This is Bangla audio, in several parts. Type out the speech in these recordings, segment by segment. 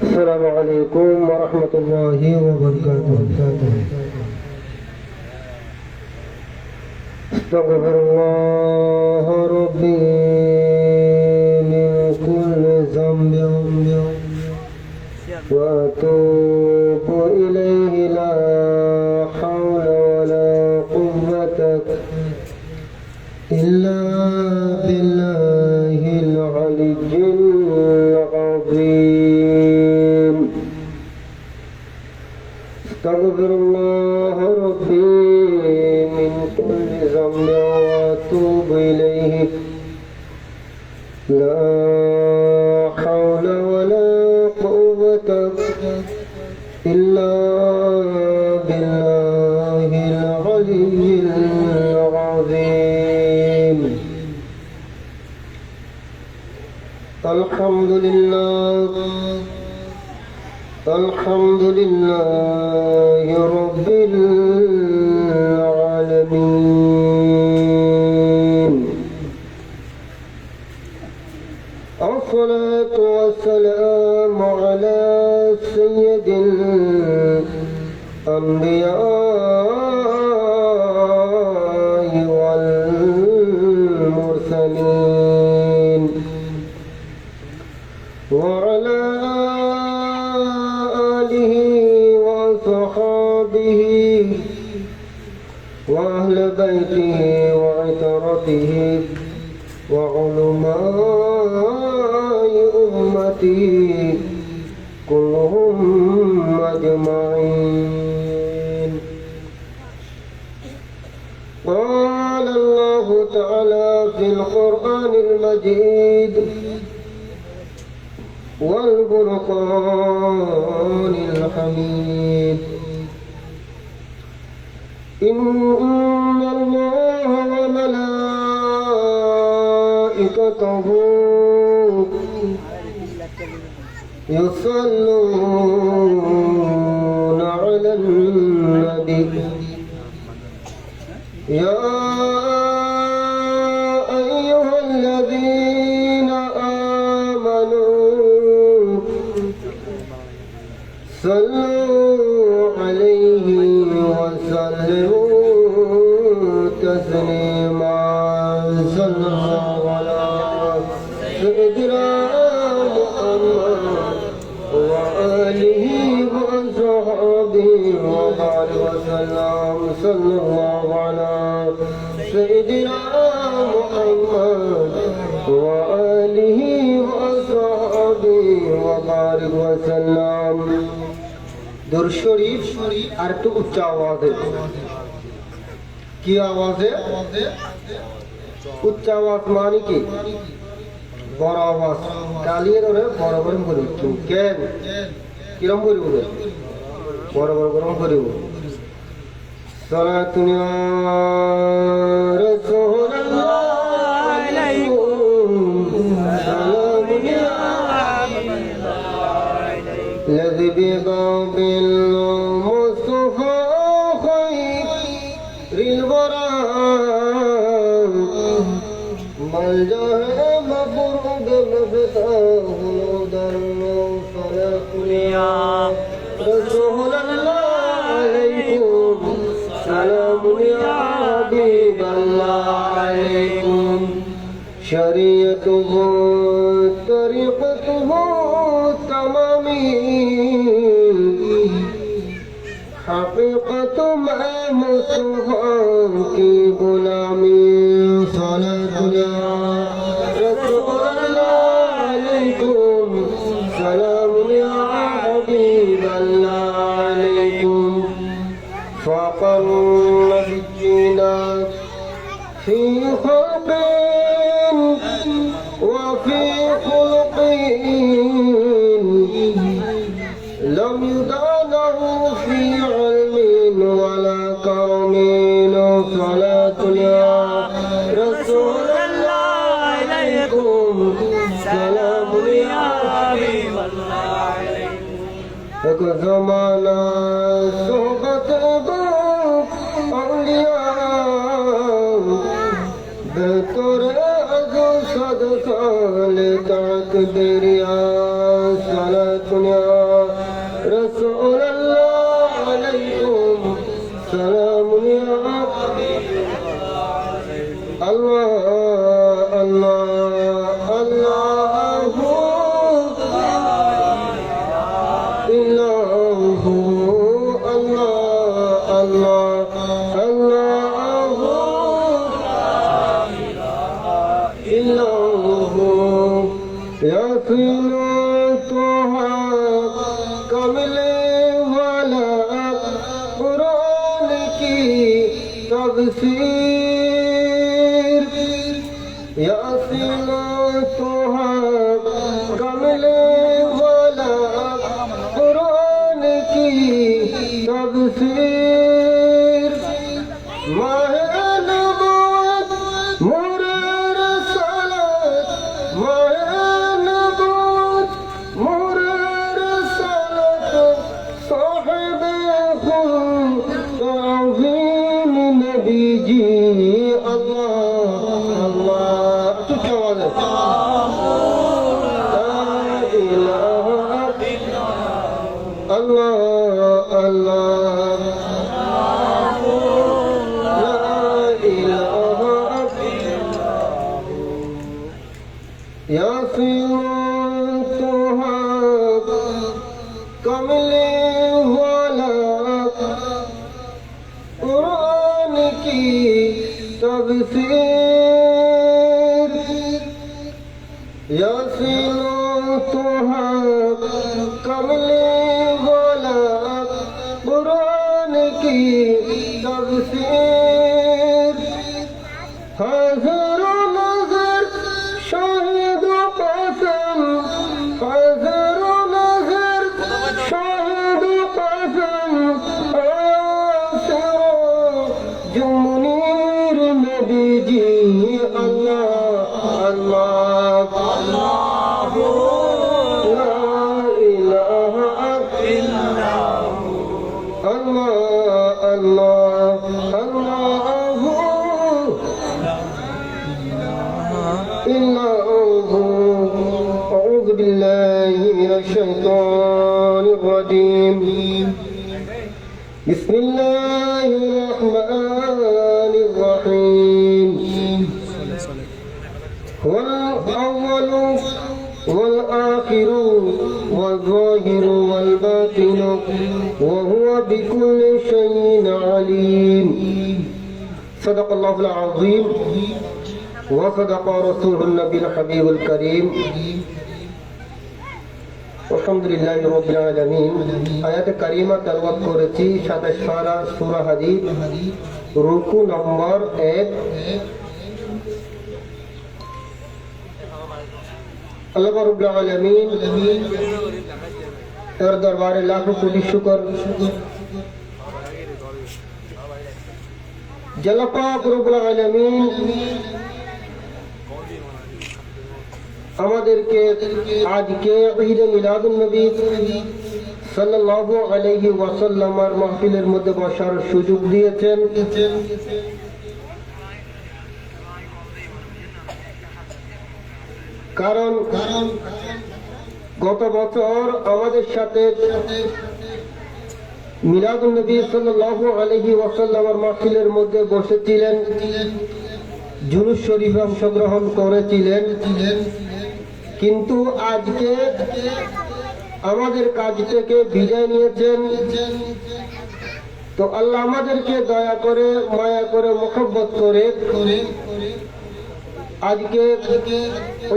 السلام عليكم ورحمة الله وبركاته. استغفر الله ربي من كل ذنب وأتوب إليه لا حول ولا قوة إلا بالله العلي العظيم. استغفر الله ربي من كل ذنب وأتوب إليه لا حول ولا قوة إلا بالله العلي العظيم. الحمد لله رب العالمين. الصلاة والسلام على سيد الأنبياء والمرسلين وعلى آله وصحابه وأهل بيته وعترته وعلماء أمته كلهم أجمعين. قال الله تعالى في القرآن المجيد والفرقان الحميد: إن الله وملائكته يصلون على النبي يا أيها الذين آمنوا صلوا عليه وسلموا تسليما. صلى الله على سيدنا محمد وآله وصحبه وبارك وسلم. صلى الله على سيدنا محمد وآله وصحبه وبارك وسلم. दुर शरीफ और तो उच्च आवाज है की आवाज है उच्च आवाज मानी की बड़ आवाज कालिए रे बराबर करी केन किरम करिबो बराबर गरम करिबो सलातु या रसूलुल्लाह अलैकुम सलामु या الذي بباب المصطفى خير الورى ملجأ مفروض مفتاح الهدى فلك يا رسول الله عليكم سلام يا حبيب الله عليكم. شريعته طريقته حقيقة ما مصطفى کی غلامی. صلاة یا رسول اللہ علیکم سلام یا حبیب اللہ علیکم. فاق النبیین فی خلق وفي خلق لم يدانه في علم ولا كرم. صلاة يا رسول الله عليكم سلام يا حبيب الله عليكم. ایک زمانہ صحبت اولیاء بہتر از صدقہ تكبير يا صلاة يا رسول الله عليكم سلام يا الله الله الله إله الله الله الله إله يا فيلتها كمل वाला कुरान की तफसीर यासीन तुहा कमल वाला कुरान की तफसीर माह नबूवत मोरे रसालत माह नबूवत मोरे रसालत साहिब ताज़ीम नबी जी अल्लाह अल्लाह तू क्या आवाज़ है अल्लाह अल्लाह कमले वाला कुरान की तफसीर यासीन तुहा कमले वाला कुरान की तफसीर हाज़िर नज़र शाहिद कसम हाज़िर नज़र शाहिद कसम आसिरो जो मुनीर नबी जी अल्लाह अल्लाह अल्लाह ला इलाहा इल्लल्लाह अल्लाह अल्लाह अल्लाह أعوذ بالله من الشيطان الرجيم بسم الله الرحمن الرحيم هو الأول والآخر والظاهر والباطن وهو بكل شيء عليم صدق الله العظيم وصدق رسول النبي الحبيب الكريم আলহামদুলিল্লাহি রাব্বিল আলামিন আয়াত কারিমা তেলাওয়াত করেছি 27 পারা সূরা হাদীদ রুকু নম্বর 1 আল্লাহ রাব্বুল আলামিন তার দরবারে লাখো কোটি শুকর আল্লাহ পাক রব্বুল আলামিন আমাদেরকে আজকে ঈদ মিলাদুন নবী সাল্লাল্লাহু আলাইহি ওয়াসাল্লামের মাহফিলের মধ্যে বসার সুযোগ দিয়েছেন। কারণ গত বছর আমাদের সাথে মিলাদুন নবী সাল্লাল্লাহু আলাইহি ওয়াসাল্লামের মাহফিলের মধ্যে বসেছিলেন, জুলুস শরীফে অংশগ্রহণ করেছিলেন, কিন্তু আজকে আমাদের কাজ থেকে বিদায় নিয়েছেন। তো আল্লাহ আমাদেরকে দয়া করে মায়া করে মোহব্বত করে আজকে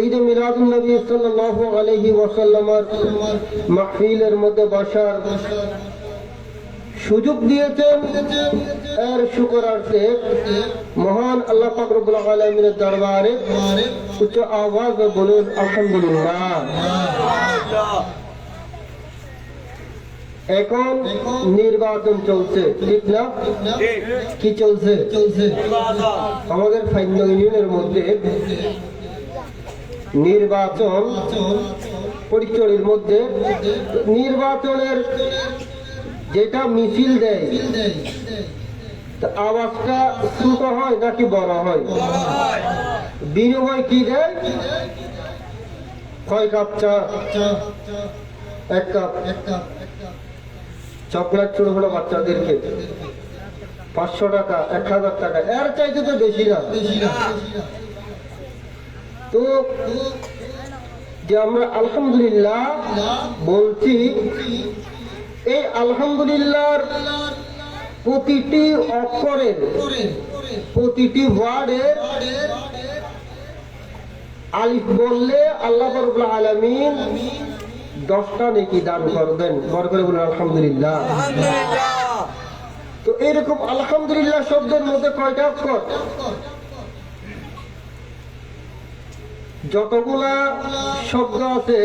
ঈদ মিলাদুন নবী সাল্লাল্লাহু আলাইহি ওয়াসাল্লামের মাহফিলের মধ্যে বসার সুযোগ দিয়েছেন। এর শুকরার্থে মহান আল্লাহ পাক রব্বুল আলামিনের দরবারে উচ্চ আওয়াজে বলুন আলহামদুলিল্লাহ। এখন নির্বাচন চলছে, ঠিক না? কি চলছে? আমাদের ফাইন্ড ইউনিয়নের মধ্যে নির্বাচন পরিচয়ের মধ্যে নির্বাচনের যেটা মিছিল দেয় আওয়াজটা ছোট হয় নাকি বড় হয়? বিনিময় কি দেয়? কয় কাপ চা? 1 কাপ। চকলেট ছোট ছোট বাচ্চাদেরকে 500 টাকা, 1000 টাকা, এর চাইতে তো বেশি না। তো যে আমরা আলহামদুলিল্লাহ বলছি, এই আলহামদুলিল্লাহর প্রতিটি অক্ষরের, প্রতিটি ওয়ার্ডের আলিফ বললে আল্লাহ রাব্বুল আলামিন 10টা নেকি দান করবেন। বড় করে বলুন আলহামদুলিল্লাহ। তো এরকম আলহামদুলিল্লাহ শব্দের মধ্যে কয়টা অক্ষর? যতগুলা শব্দ আছে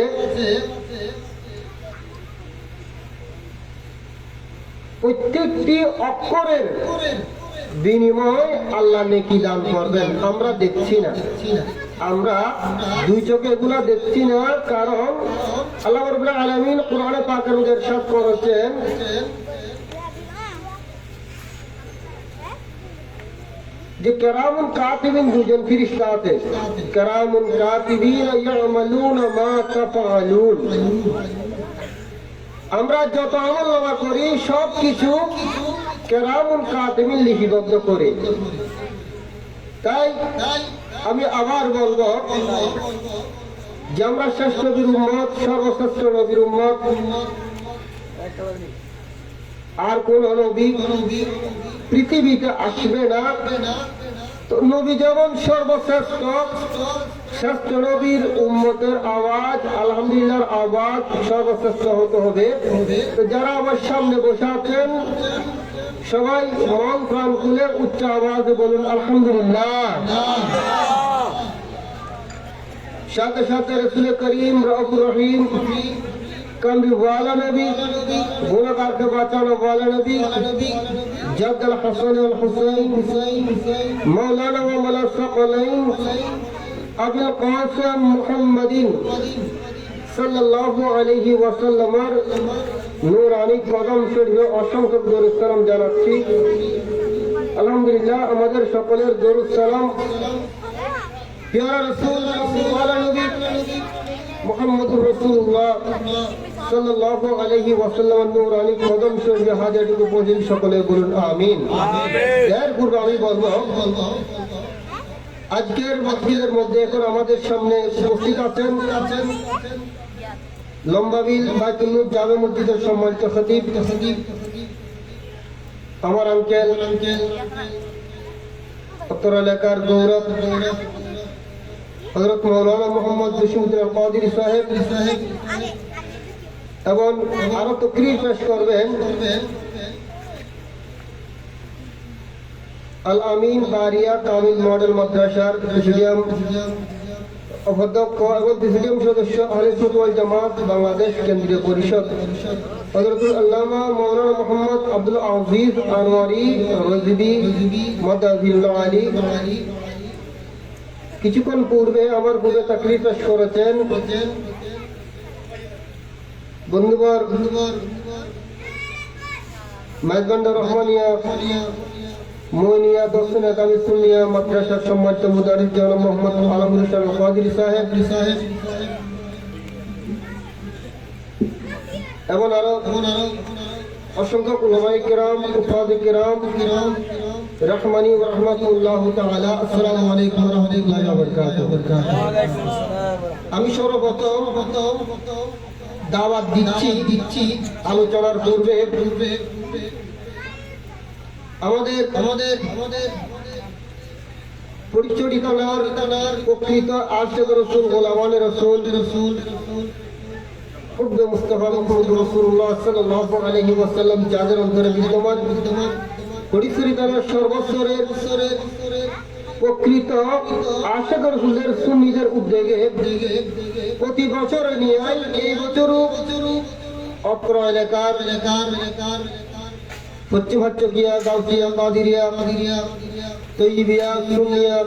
প্রত্যেকটি অক্ষরের বিনিময় আল্লাহ নেকি দান করবেন। আমরা দেখছি না, আমরা দুই চোখে এগুলা দেখছি না, কারণ আল্লাহ রাব্বুল আলামিন কোরআনে পাকের মধ্যে ইরশাদ করেছেন, যে কেরামুন কাতিবিন দুজন ফেরেশতা আছে, কেরামুন কাতিবিন ইয়ামালুনা মা তাফআলুন। আমরা যত আমল নামা করি সব কিছু কেরামুন কাতিবিন লিপিবদ্ধ করে। তাই আমি আবার বলবো যে আমরা শ্রেষ্ঠ নবীর উম্মত, সর্বশ্রেষ্ঠ নবীর উম্মত। আর কোন নবী পৃথিবীতে আসবে না। তো নবী যেমন সর্বশ্রেষ্ঠ, শ্রেষ্ঠ নবীর উম্মতের আওয়াজ, আলহামদুলিল্লাহর আওয়াজ সর্বশ্রেষ্ঠ হতে হবে। তো যারা আমার সামনে বসে আছেন সবাই মন প্রাণ খুলে উচ্চ আওয়াজে বলুন আলহামদুলিল্লাহ। সাথে সাথে রাসূল করিম রউফুর রহিম, কামলি ওয়ালা নবী, গুনাহগারকে বাঁচানো ওয়ালা নবী, জাদ্দুল হাসান ওয়াল হুসাইন, মাওলানা ওয়া মাওলা সাকালাইন, আবুল কাসিম মুহাম্মাদিন সাল্লাল্লাহু আলাইহি ওয়াসাল্লামের নূরানি কদম শরীফে অসংখ্য দরুদ সালাম জানাচ্ছি। আলহামদুলিল্লাহ, আমাদের সকলের দরুদ সালাম প্যারা রাসূল ওয়ালা নবী মুহাম্মদুর রাসূলুল্লাহ সাল্লাল্লাহু আলাইহি ওয়াসাল্লামের নূরানি কদম শরীফে হাজারটুকু পৌঁছে সকলে বলুন আমিন। এর পূর্বে আমি বলবো, আজকের মাহফিলের মধ্যে এখন আমাদের সামনে উপস্থিত আছেন লম্বাবিল বাইতুল নূর জামে মসজিদের সম্মানিত খতিব আমার আঙ্কেল, উত্তর এলাকার গৌরব হযরত মাওলানা মোহাম্মদ জসিমউদ্দিন কাদেরী সাহেব, এবং আরো তাকরীর পেশ করবেন আল আমিন বারিয়া কামিল মডেল মাদ্রাসার প্রেসিডিয়াম অধ্যক্ষ এবং প্রেসিডিয়াম সদস্য আহলে সুন্নাত ওয়াল জামাত বাংলাদেশ কেন্দ্রীয় পরিষদ হযরতুল আল্লামা মাওলানা মুহাম্মদ আব্দুল আজিজ আনোয়ারি রজবি মাদাহিল্লাহ আলী কিছুক্ষণ পূর্বে আমার পূর্বে তাকরীর পেশ করেছেন বন্ধুবর মাইজবান্ডার রহমানিয়া মোইনিয়া দক্ষিণ আকামি সুন্নিয়া মাদ্রাসার সম্মানিত মুদারিস জনাব মোহাম্মদ আলমুল ইসলাম কাদেরী সাহেব এবং আরো অসংখ্য উলামায়ে কেরাম, উফাদে কেরাম রহমানি ওয়া রাহমাতুল্লাহ তাআলা। আসসালামু আলাইকুম ওয়া রাহমাতুল্লাহি ওয়া বারাকাতুহু। আমি সর্বপ্রথম দাওয়াত দিচ্ছি আলোচনার পূর্বে আমাদের পরিচয়িত প্রকৃত আশিক রাসূল, গোলামানে রাসূল হুব্বে মুস্তাফা মুহাম্মদ রাসূলুল্লাহ সাল্লাল্লাহু আলাইহি ওয়াসাল্লাম যাদের অন্তরে বিদ্যমান, পরিচয়িত সর্বস্তরের প্রকৃত আশিক রাসূলের সুন্নিদের উদ্যোগে প্রতি বছর নিয়ে এই বছরও অত্র এলাকার পশ্চিম হাট্টকিয়া, গাউসিয়া, কাদিরিয়া, তৈয়িবিয়া, সুন্নিয়া,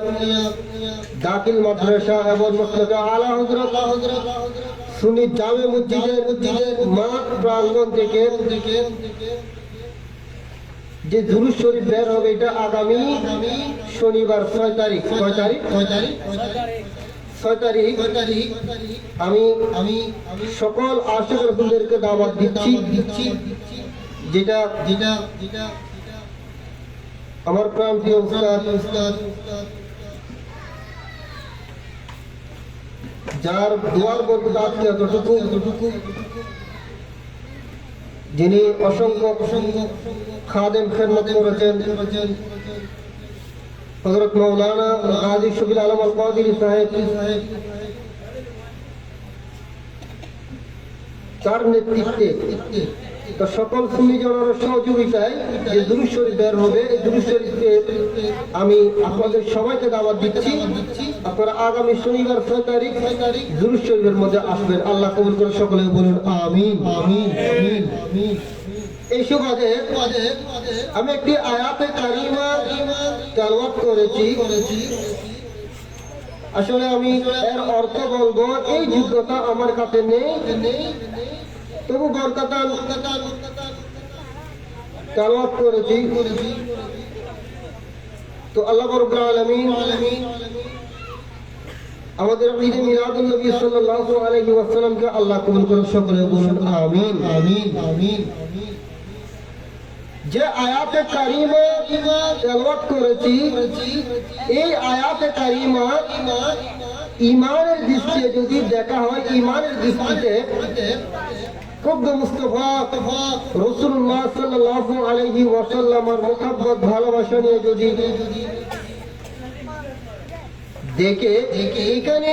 দাখিল মাদ্রাসা এবং মসজিদে আলা হযরত সুন্নি জামে মসজিদের মাঠ প্রাঙ্গণ থেকে যে দুরূদ শরীফ বের হবে, এটা আগামী শনিবার 6 তারিখ 6 তারিখ আমি সকল আশিক রাসূলদেরকে দাওয়াত দিচ্ছি, যেটা আমার প্রাণপ্রিয় উস্তাদ যার দুয়ার বরকত আজকে এতটুকু, যিনি অসংখ্য খাদেম খেদমত করেছেন, হযরত মাওলানা গাজী শফিউল আলম আল কাদেরী সাহেব, তার নেতৃত্বে তো সকল সুন্নি জনতার সহযোগিতায় যে দুরূদ শরীফ বের হবে, এই দুরূদ শরীফে আমি আপনাদের সবাইকে দাওয়াত দিচ্ছি। আপনারা আগামী শনিবার 6 তারিখ দুরূদ শরীফের মধ্যে আসবেন। আল্লাহ কবুল করে সকলে বলুন আমিন আমিন আমিন আমিন। এই সুবাদে আমি একটি আয়াতে কারিমা তেলাওয়াত করেছি। আসলে আমি এর অর্থ বলবো, এই যোগ্যতা আমার কাছে নেই, তবু বরকতান তেলাওয়াত করেছি। তো আল্লাহ রাব্বুল আলামিন আমাদের ঈদে মিলাদুন নবী সাল্লাল্লাহু আলাইহি ওয়াসাল্লামকে আল্লাহ কবুল করে সকলে বলুন আমিন আমিন আমিন। যে আয়াতে কারিমা তেলাওয়াত করেছি, এই আয়াতে কারিমা ঈমানের দৃষ্টিতে যদি দেখা হয়, ঈমানের দৃষ্টিতে খুদ্দ মুস্তাফা রাসূলুল্লাহ সাল্লাল্লাহু আলাইহি ওয়াসাল্লামের মুহাব্বত ভালোবাসা নিয়ে যদি দেখে, এখানে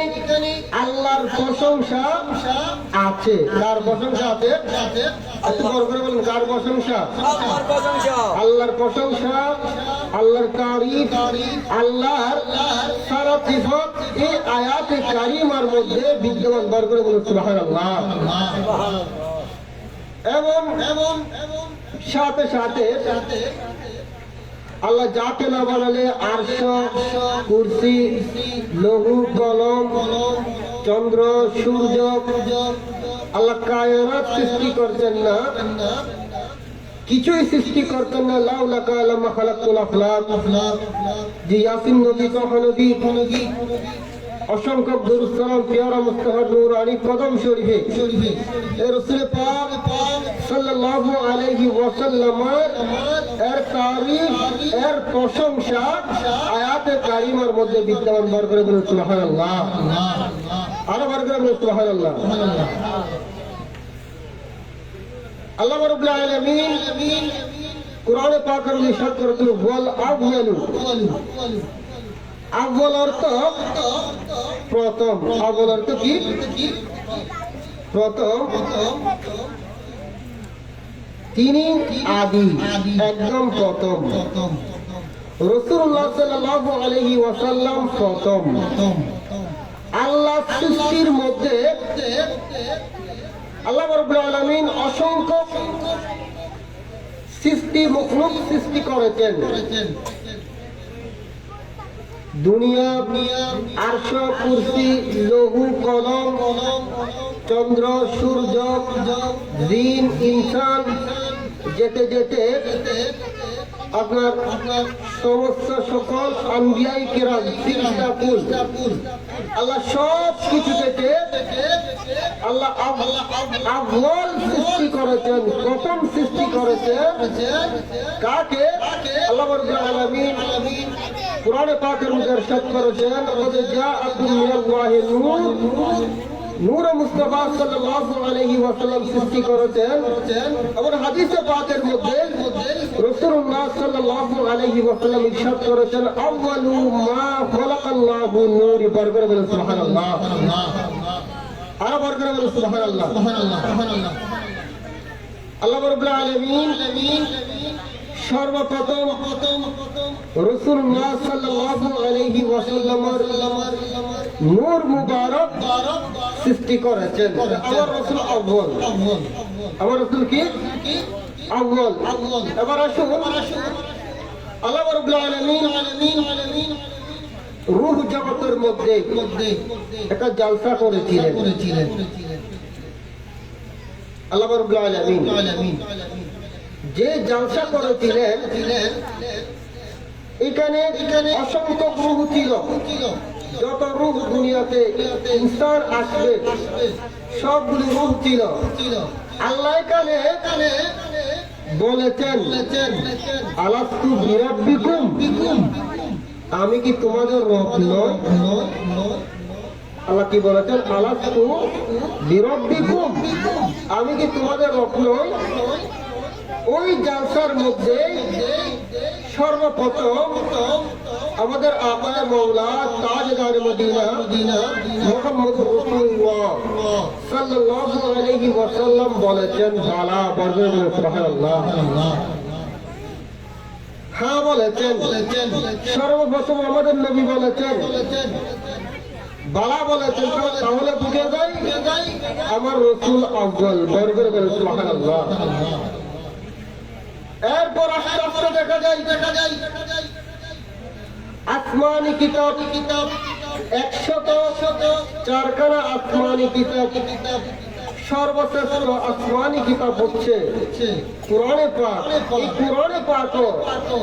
আল্লাহর প্রশংসা আছে। কার প্রশংসা আছে? একটু বড় করে বলুন, কার প্রশংসা? আল্লাহর প্রশংসা, আল্লাহর তারিফ, আল্লাহর সারা সিফাত এই আয়াতে কারিমার মধ্যে বিদ্যমান। বড় করে বলুন সুবহানাল্লাহ। এবং সাথে সাথে আল্লাহ যাকে না বানালে আরশ, কুরসি, লৌহ কলম, চন্দ্র, সূর্য, আল্লাহ কায়নাত সৃষ্টি করতেন না, কিছুই সৃষ্টি করতেন না। লাউলা কালামা খালাকুল আফলাক। যে ইয়াসিন নবী, তাহা নবী, অসংখ্য দুরূদ সালাম পেয়ারা মুস্তাফা নূরানী কদম শরীফে রাসূল পাক সাল্লাল্লাহু আলাইহি ওয়াসাল্লাম এর তারিফ, এর প্রশংসা আয়াতে কারিমার মধ্যে বিদ্যমান। বার করে বলুন সুবহানাল্লাহ। আরো বার করে বলুন সুবহানাল্লাহ। আল্লাহ রাব্বুল আলামিন কুরআনে পাকের মধ্যে ইরশাদ করেছেন, ওয়াল আউয়ালু। আউয়াল অর্থ প্রথম। আউয়াল অর্থ কি? প্রথম। তিনি আদি, একদম প্রথম। রাসূলুল্লাহ সাল্লাল্লাহু আলাইহি ওয়াসাল্লাম প্রথম। আল্লাহ সৃষ্টির মধ্যে আল্লাহ রাব্বুল আলামিন অসংখ্য সৃষ্টি, মখলুক সৃষ্টি করেছেন। দুনিয়া, আরশ, কুরসি, লৌহ কলম, চন্দ্র, সূর্য, জিন, ইনসান, যেতে যেতে আপনার সমস্ত সকল আম্বিয়ায়ে কিরাম, ফিরিস্তাকুল, আল্লাহ সব কিছু থেকে আল্লাহ আউয়াল সৃষ্টি করেছেন, প্রথম সৃষ্টি করেছেন। কাকে? আল্লাহ রাব্বুল আলামিন কুরআনে পাকের মধ্যে ইরশাদ করেছেন, قد جاءكم من الله نور। নূর মুস্তাফা সাল্লাল্লাহু আলাইহি ওয়াসাল্লাম সৃষ্টি করেছেন। আবার হাদিসে পাকের মধ্যে রাসূলুল্লাহ সাল্লাল্লাহু আলাইহি ওয়াসাল্লাম ইরশাদ করেছেন, আউয়ালু মা খালাকাল্লাহু নূর। বরকত বলেন সুবহানাল্লাহ। আর বরকত বলেন সুবহানাল্লাহ। আল্লাহ রাব্বুল আলামিন সর্বপ্রথম রাসূলুল্লাহ সাল্লাল্লাহু আলাইহি ওয়াসাল্লামের নূর মুবারক সৃষ্টি করেছেন। আমার রাসূল আউয়াল। আমার রাসূল কি? আউয়াল। এবার আসুন, আল্লাহ রাব্বুল আলামিন রূহ জগতের মধ্যে একটা জলসা করেছিলেন। আল্লাহ রাব্বুল আলামিন যে জলসা করেছিলেন, এখানে অসংখ্য গ্রহ ছিল। যত রূপ দুনিয়াতে ইনসান আসবে সবগুলি রূপ ছিল। আল্লাহ কানে বলেছেন আলাস্তু বিরাব্বিকুম, আমি কি তোমাদের রব নই? আল্লাহ কি বলেছেন? আলাস্তু বিরাব্বিকুম, আমি কি তোমাদের রব নই? ওই জালসার মধ্যে সর্বপ্রথম আমাদের আকায়ে মাওলা তাজদার মদিনা মুহাম্মদুর রাসূলুল্লাহ সাল্লাল্লাহু আলাইহি ওয়াসাল্লাম বলেছেন, বালা বলেন সুবহানাল্লাহ, হ্যাঁ বলেছেন। সর্বপ্রথম আমাদের নবী বলেছেন, বালা বলেছেন, তাহলে বুঝে যায় আমার রাসূল আউয়াল, বর্গের বলেন সুবহানাল্লাহ। এরপর আস্তে আস্তে দেখা যায় আসমানি কিতাব 104খানা আসমানি কিতাব। সর্বশ্রেষ্ঠ আসমানি কিতাব হচ্ছে কুরআনে পাক। এই কুরআনে পাক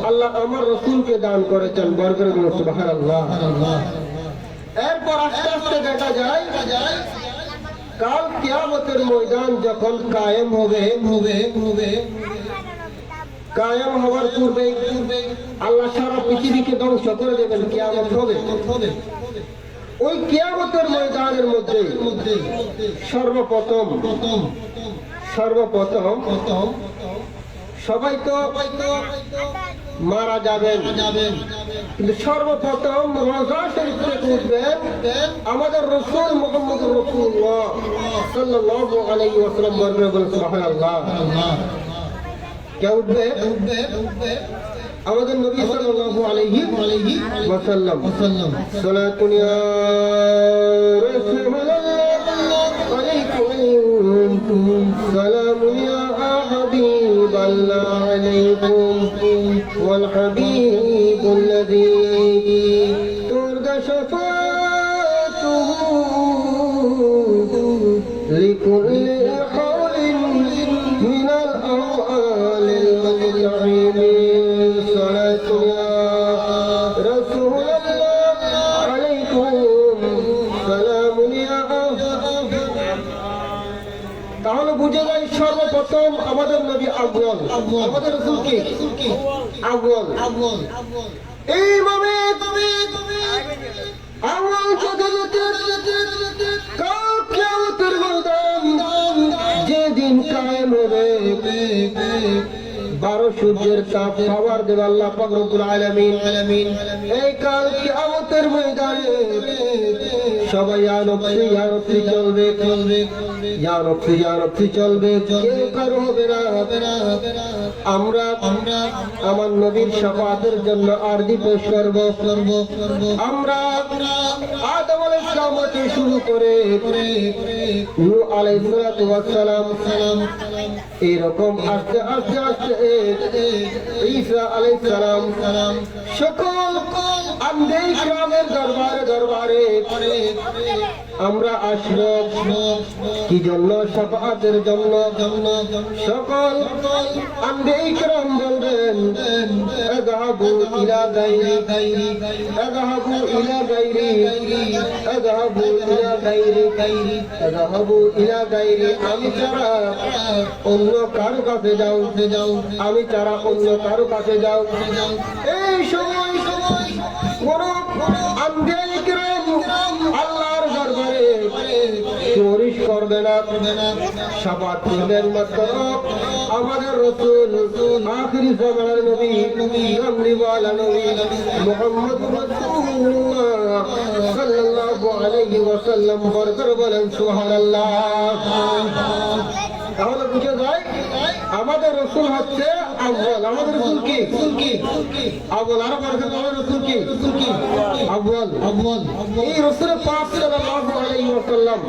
আল্লাহ আমার রাসূলকে দান করেছেন, বর্গের বলেন সুবহানাল্লাহ। এরপর আস্তে আস্তে দেখা যায় কাল কিয়ামতের ময়দান যখন কায়েম হবে, কায়েম হওয়ার পূর্বে আল্লাহ সারা পৃথিবীকে ধ্বংস করে দেবেন, কিয়ামত হবে। ওই কিয়ামতের ময়দানের মধ্যে সর্বপ্রথম সবাই তো মারা যাবেন, কিন্তু সর্বপ্রথম রোজা শরীফ থেকে উঠবেন আমাদের রাসূল মুহাম্মদুর রাসূলুল্লাহ সাল্লাল্লাহু আলাইহি ওয়াসাল্লাম, বর্গের বলেন সুবহানাল্লাহ। কে উঠবে? আমাদের নবী সাল্লাল্লাহু আলাইহি ওয়াসাল্লাম। সালাতুন ইয়া রাসূলুল্লাহ আলাইকুম, সালামুন ইয়া হাবিবাল্লাহ আলাইকুম, ওয়াল হাবিবুল্লাযী তুরজা শাফাতুহু লিকুল্লি হাওলিন মিনাল আওয়ালিল মুনঈমিন। সালাতুন ইয়া রাসূলুল্লাহ আলাইকুম, সালামুন ইয়া। তাহলে বুঝে যায় সর্বপ্রথম আমাদের নবী আউয়াল, আমাদের রাসূল কি আউয়াল। এইভাবে আউয়াল কিয়ামতের ময়দান যেদিন কায়েম হবে, 12 সূর্যের তাপ পাওয়ার দেবে আল্লাহ পাক রব্বুল আলামিন। এই কাল কিয়ামতের ময়দানে সবাই ইয়া নফসি চলবে, ইয়া নফসি চলবে, কেউ কারো হবে না। আমরা আমার নবীর শাফাতের জন্য আরজি পেশ করব। আমরা আদম আলাইহিস সালাম থেকে শুরু করে নূহ আলাইহিস সালাম, এরকম আস্তে আস্তে আস্তে ঈসা আলাইহিস সালাম, সকল আম্বিয়া ইকরামের দরবারে আমরা আসব। কি জন্য? শাফাআতের জন্য। সকল আম্বিয়া ইকরাম বলবেন আযহাবু ইলা গায়রি, আযহাবু ইলা গায়রি, আযহাবু ইলা গায়রি, আযহাবু ইলা গায়রি। আমি ছাড়া অন্য কারো কাছে যাও, আমি ছাড়া অন্য কারো কাছে যাও। এই সময় কোন আম্বিয়া ইকরাম আল্লাহর দরবারে সুপারিশ করবে না, শাফাত করবেন মাত্র আমাদের রাসূল আখিরি জামানার নবী কামলিওয়ালা নবী মুহাম্মদুর রাসূলুল্লাহ সাল্লাল্লাহু আলাইহি ওয়াসাল্লাম। বরকত বলেন সুবহানাল্লাহ। তাহলে বুঝে যায় আমাদের রাসূল হচ্ছে আউয়াল। আমাদের রাসূল কি আউয়াল। আর বরকত আমাদের রাসূল কি আউয়াল। এই রাসূল পাক সাল্লাল্লাহু আলাইহি ওয়াসাল্লাম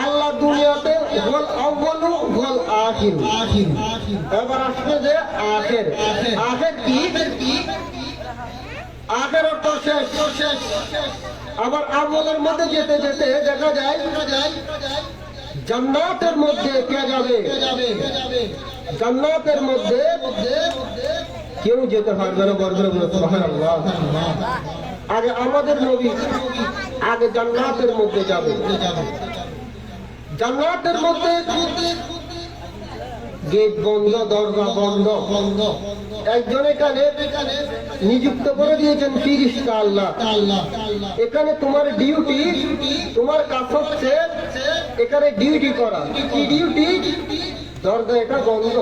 আল্লাহ দুনিয়াতে ওয়াল আউয়ালু ওয়াল আখির। এবার আসবে যে আখির। আখির কি? আখির অর্থ শেষ। আবার আউয়ালের মধ্যে যেতে যেতে দেখা যায় জান্নাতের মধ্যে কে যাবে? জান্নাতের মধ্যে কেউ যেতে পারবে না। বর্গের সুবহানাল্লাহ। আগে আমাদের নবী আগে জান্নাতের মধ্যে যাবে। জান্নাতের মধ্যে গেট বন্ধ, দরজা বন্ধ। একজন এখানে নিযুক্ত করে দিয়েছেন ফিরিস্তা আল্লাহ। এখানে তোমার ডিউটি, তোমার কাজ হচ্ছে এখানে ডিউটি করা। কি ডিউটি? দরজা এটা বন্ধ,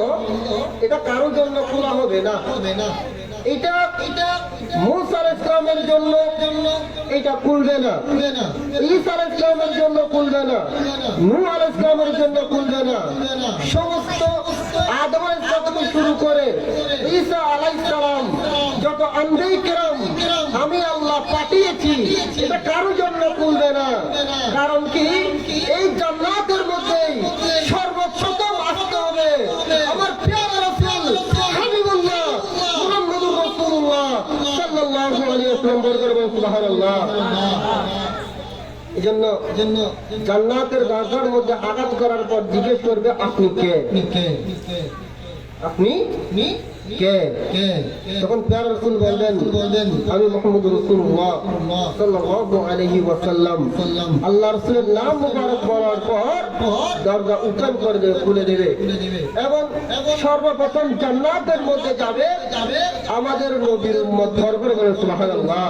এটা কারোর জন্য খোলা হবে না। এটা মূসা আলাইহিস সালামের জন্য এটা খুলবে না, ঈসা আলাইহিস সালামের জন্য খুলবে না, নূহ আলাইহিস সালামের জন্য খুলবে না। সমস্ত আদম আলাইহিস সালাম থেকে শুরু করে ঈসা আলাইহিস সালাম যত আম্বিয়া কিরাম আমি আল্লাহ পাঠিয়েছি, এটা কারোর জন্য খুলবে না। কারণ কি? এই জান্নাতের মধ্যে সর্বপ্রথম আসতে হবে আমার প্রিয় রাসূল হাবিবুল্লাহ মুহাম্মদুর রাসূলুল্লাহ সাল্লাল্লাহু আলাইহি ওয়াসাল্লাম। বলবেন সুবহানাল্লাহ। এজন্য জান্নাতের দরজার মধ্যে আঘাত করার পর জিজ্ঞেস করবে আপনি কে? আপনি কে? তখন প্যারা রাসূল বলবেন আমি মুহাম্মদুর রাসূলুল্লাহ সাল্লাল্লাহু আলাইহি ওয়াসাল্লাম। আল্লাহ রাসূলের নাম মুবারক বলার পর দরজা ওপেন করে দেবে, খুলে দেবে এবং সর্বপ্রথম জান্নাতের মধ্যে যাবে আমাদের নবীর উম্মত। বলবেন সুবহানাল্লাহ।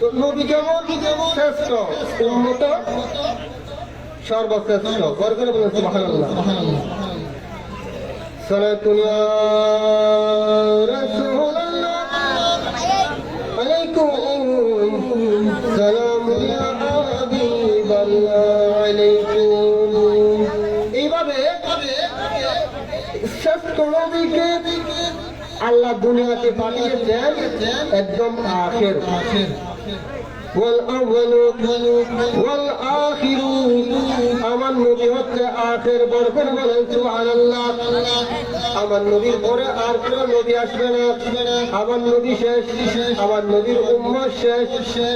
তো নবী যেমন শ্রেষ্ঠ, উম্মত সর্বশ্রেষ্ঠ। বলবেন সুবহানাল্লাহ। সালাতুন ইয়া রাসূলুল্লাহ আলাইকুম সালাম ইয়া হাবিবাল্লাহ আলাইকুম। এইভাবে শ্রেষ্ঠ নবীকে আল্লাহ দুনিয়াতে পাঠিয়েছেন একদম আখির। والأول والآخر আমার নবী হচ্ছে আখির। বরকত বলেন সুবহানাল্লাহ। আমার নবীর পরে আর কোন নবী আসবে না। আমার নবী শেষ, আমার নবীর উম্মত শেষ।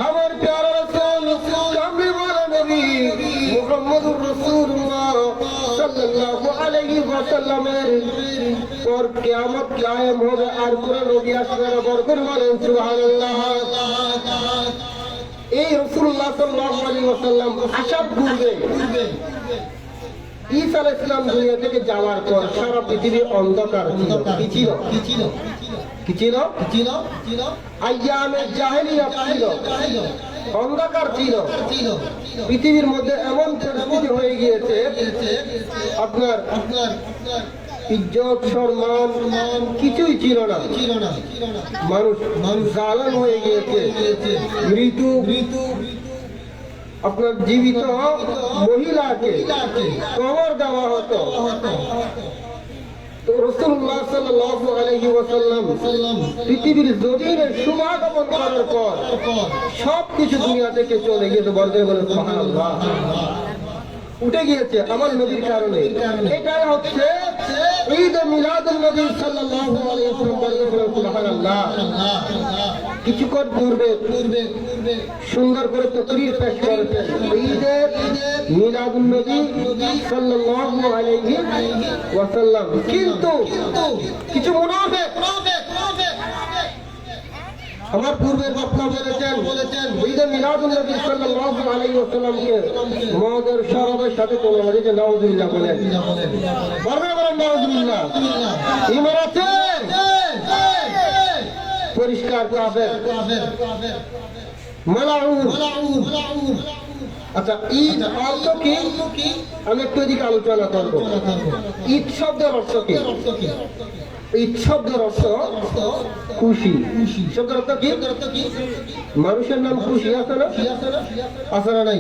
আমার প্যারা রাসূল কামলিওয়ালা নবী মুহাম্মদুর রাসূলুল্লাহ সাল্লাল্লাহু আলাইহি ওয়াসাল্লামের পর কিয়ামত কায়েম হবে, আর কোন নবী আসবে না। বরকত বলেন সুবহানাল্লাহ। এই রাসূলুল্লাহ সাল্লাল্লাহু আলাইহি ওয়াসাল্লাম আসার পূর্বে ঈসা আলাইহিস সালাম দুনিয়া থেকে যাওয়ার পর সারা পৃথিবী অন্ধকার ছিল। কি ছিল? আইয়ামে জাহেলিয়া ছিল, অন্ধকার ছিল। পৃথিবীর মধ্যে এমন পরিস্থিতি হয়ে গিয়েছে আপনার ইজ্জত সম্মান কিছুই ছিল না। মানুষ জালেম হয়ে গিয়েছে। মৃত্যু আপনার জীবিত মহিলাকে কবর দেওয়া হতো। তো রাসূলুল্লাহ সাল্লাল্লাহু আলাইহি ওয়াসাল্লাম পৃথিবীর জমিনে শুভাগমন করার পর সবকিছু দুনিয়া থেকে চলে গিয়েছে। বলতে বলে সুবহানাল্লাহ। উঠে গিয়েছে আমার নবীর কারণে। এটাই হচ্ছে ঈদ মিলাদুন নবী সাল্লাল্লাহু আলাইহি ওয়াসাল্লাম। সুবহানাল্লাহ। কিছুক্ষণ পূর্বে সুন্দর করে তাকরীর পেশ করেছেন ঈদ মিলাদুন নবী সাল্লাল্লাহু আলাইহি ওয়াসাল্লাম। কিন্তু কিছু মুনাফিক আমার পূর্বের বক্তা বলেছেন ঈদ মিলাদুন নবী সাল্লাল্লাহু আলাইহি ওয়াসাল্লামকে মদের শরাবের সাথে তুলনা করেছে। নাউযুবিল্লাহ বলেন। বলেন নাউযুবিল্লাহ। ঈমান আছে? পরিষ্কার কাফের, মালাউন। আচ্ছা, ঈদ অর্থ কি? আমি একটু এদিকে আলোচনা করব। ঈদ শব্দের অর্থ কি? ঈদ শব্দের অর্থ খুশি। শব্দের অর্থ কি? মানুষের নাম খুশি আছে না? আছে না নাই?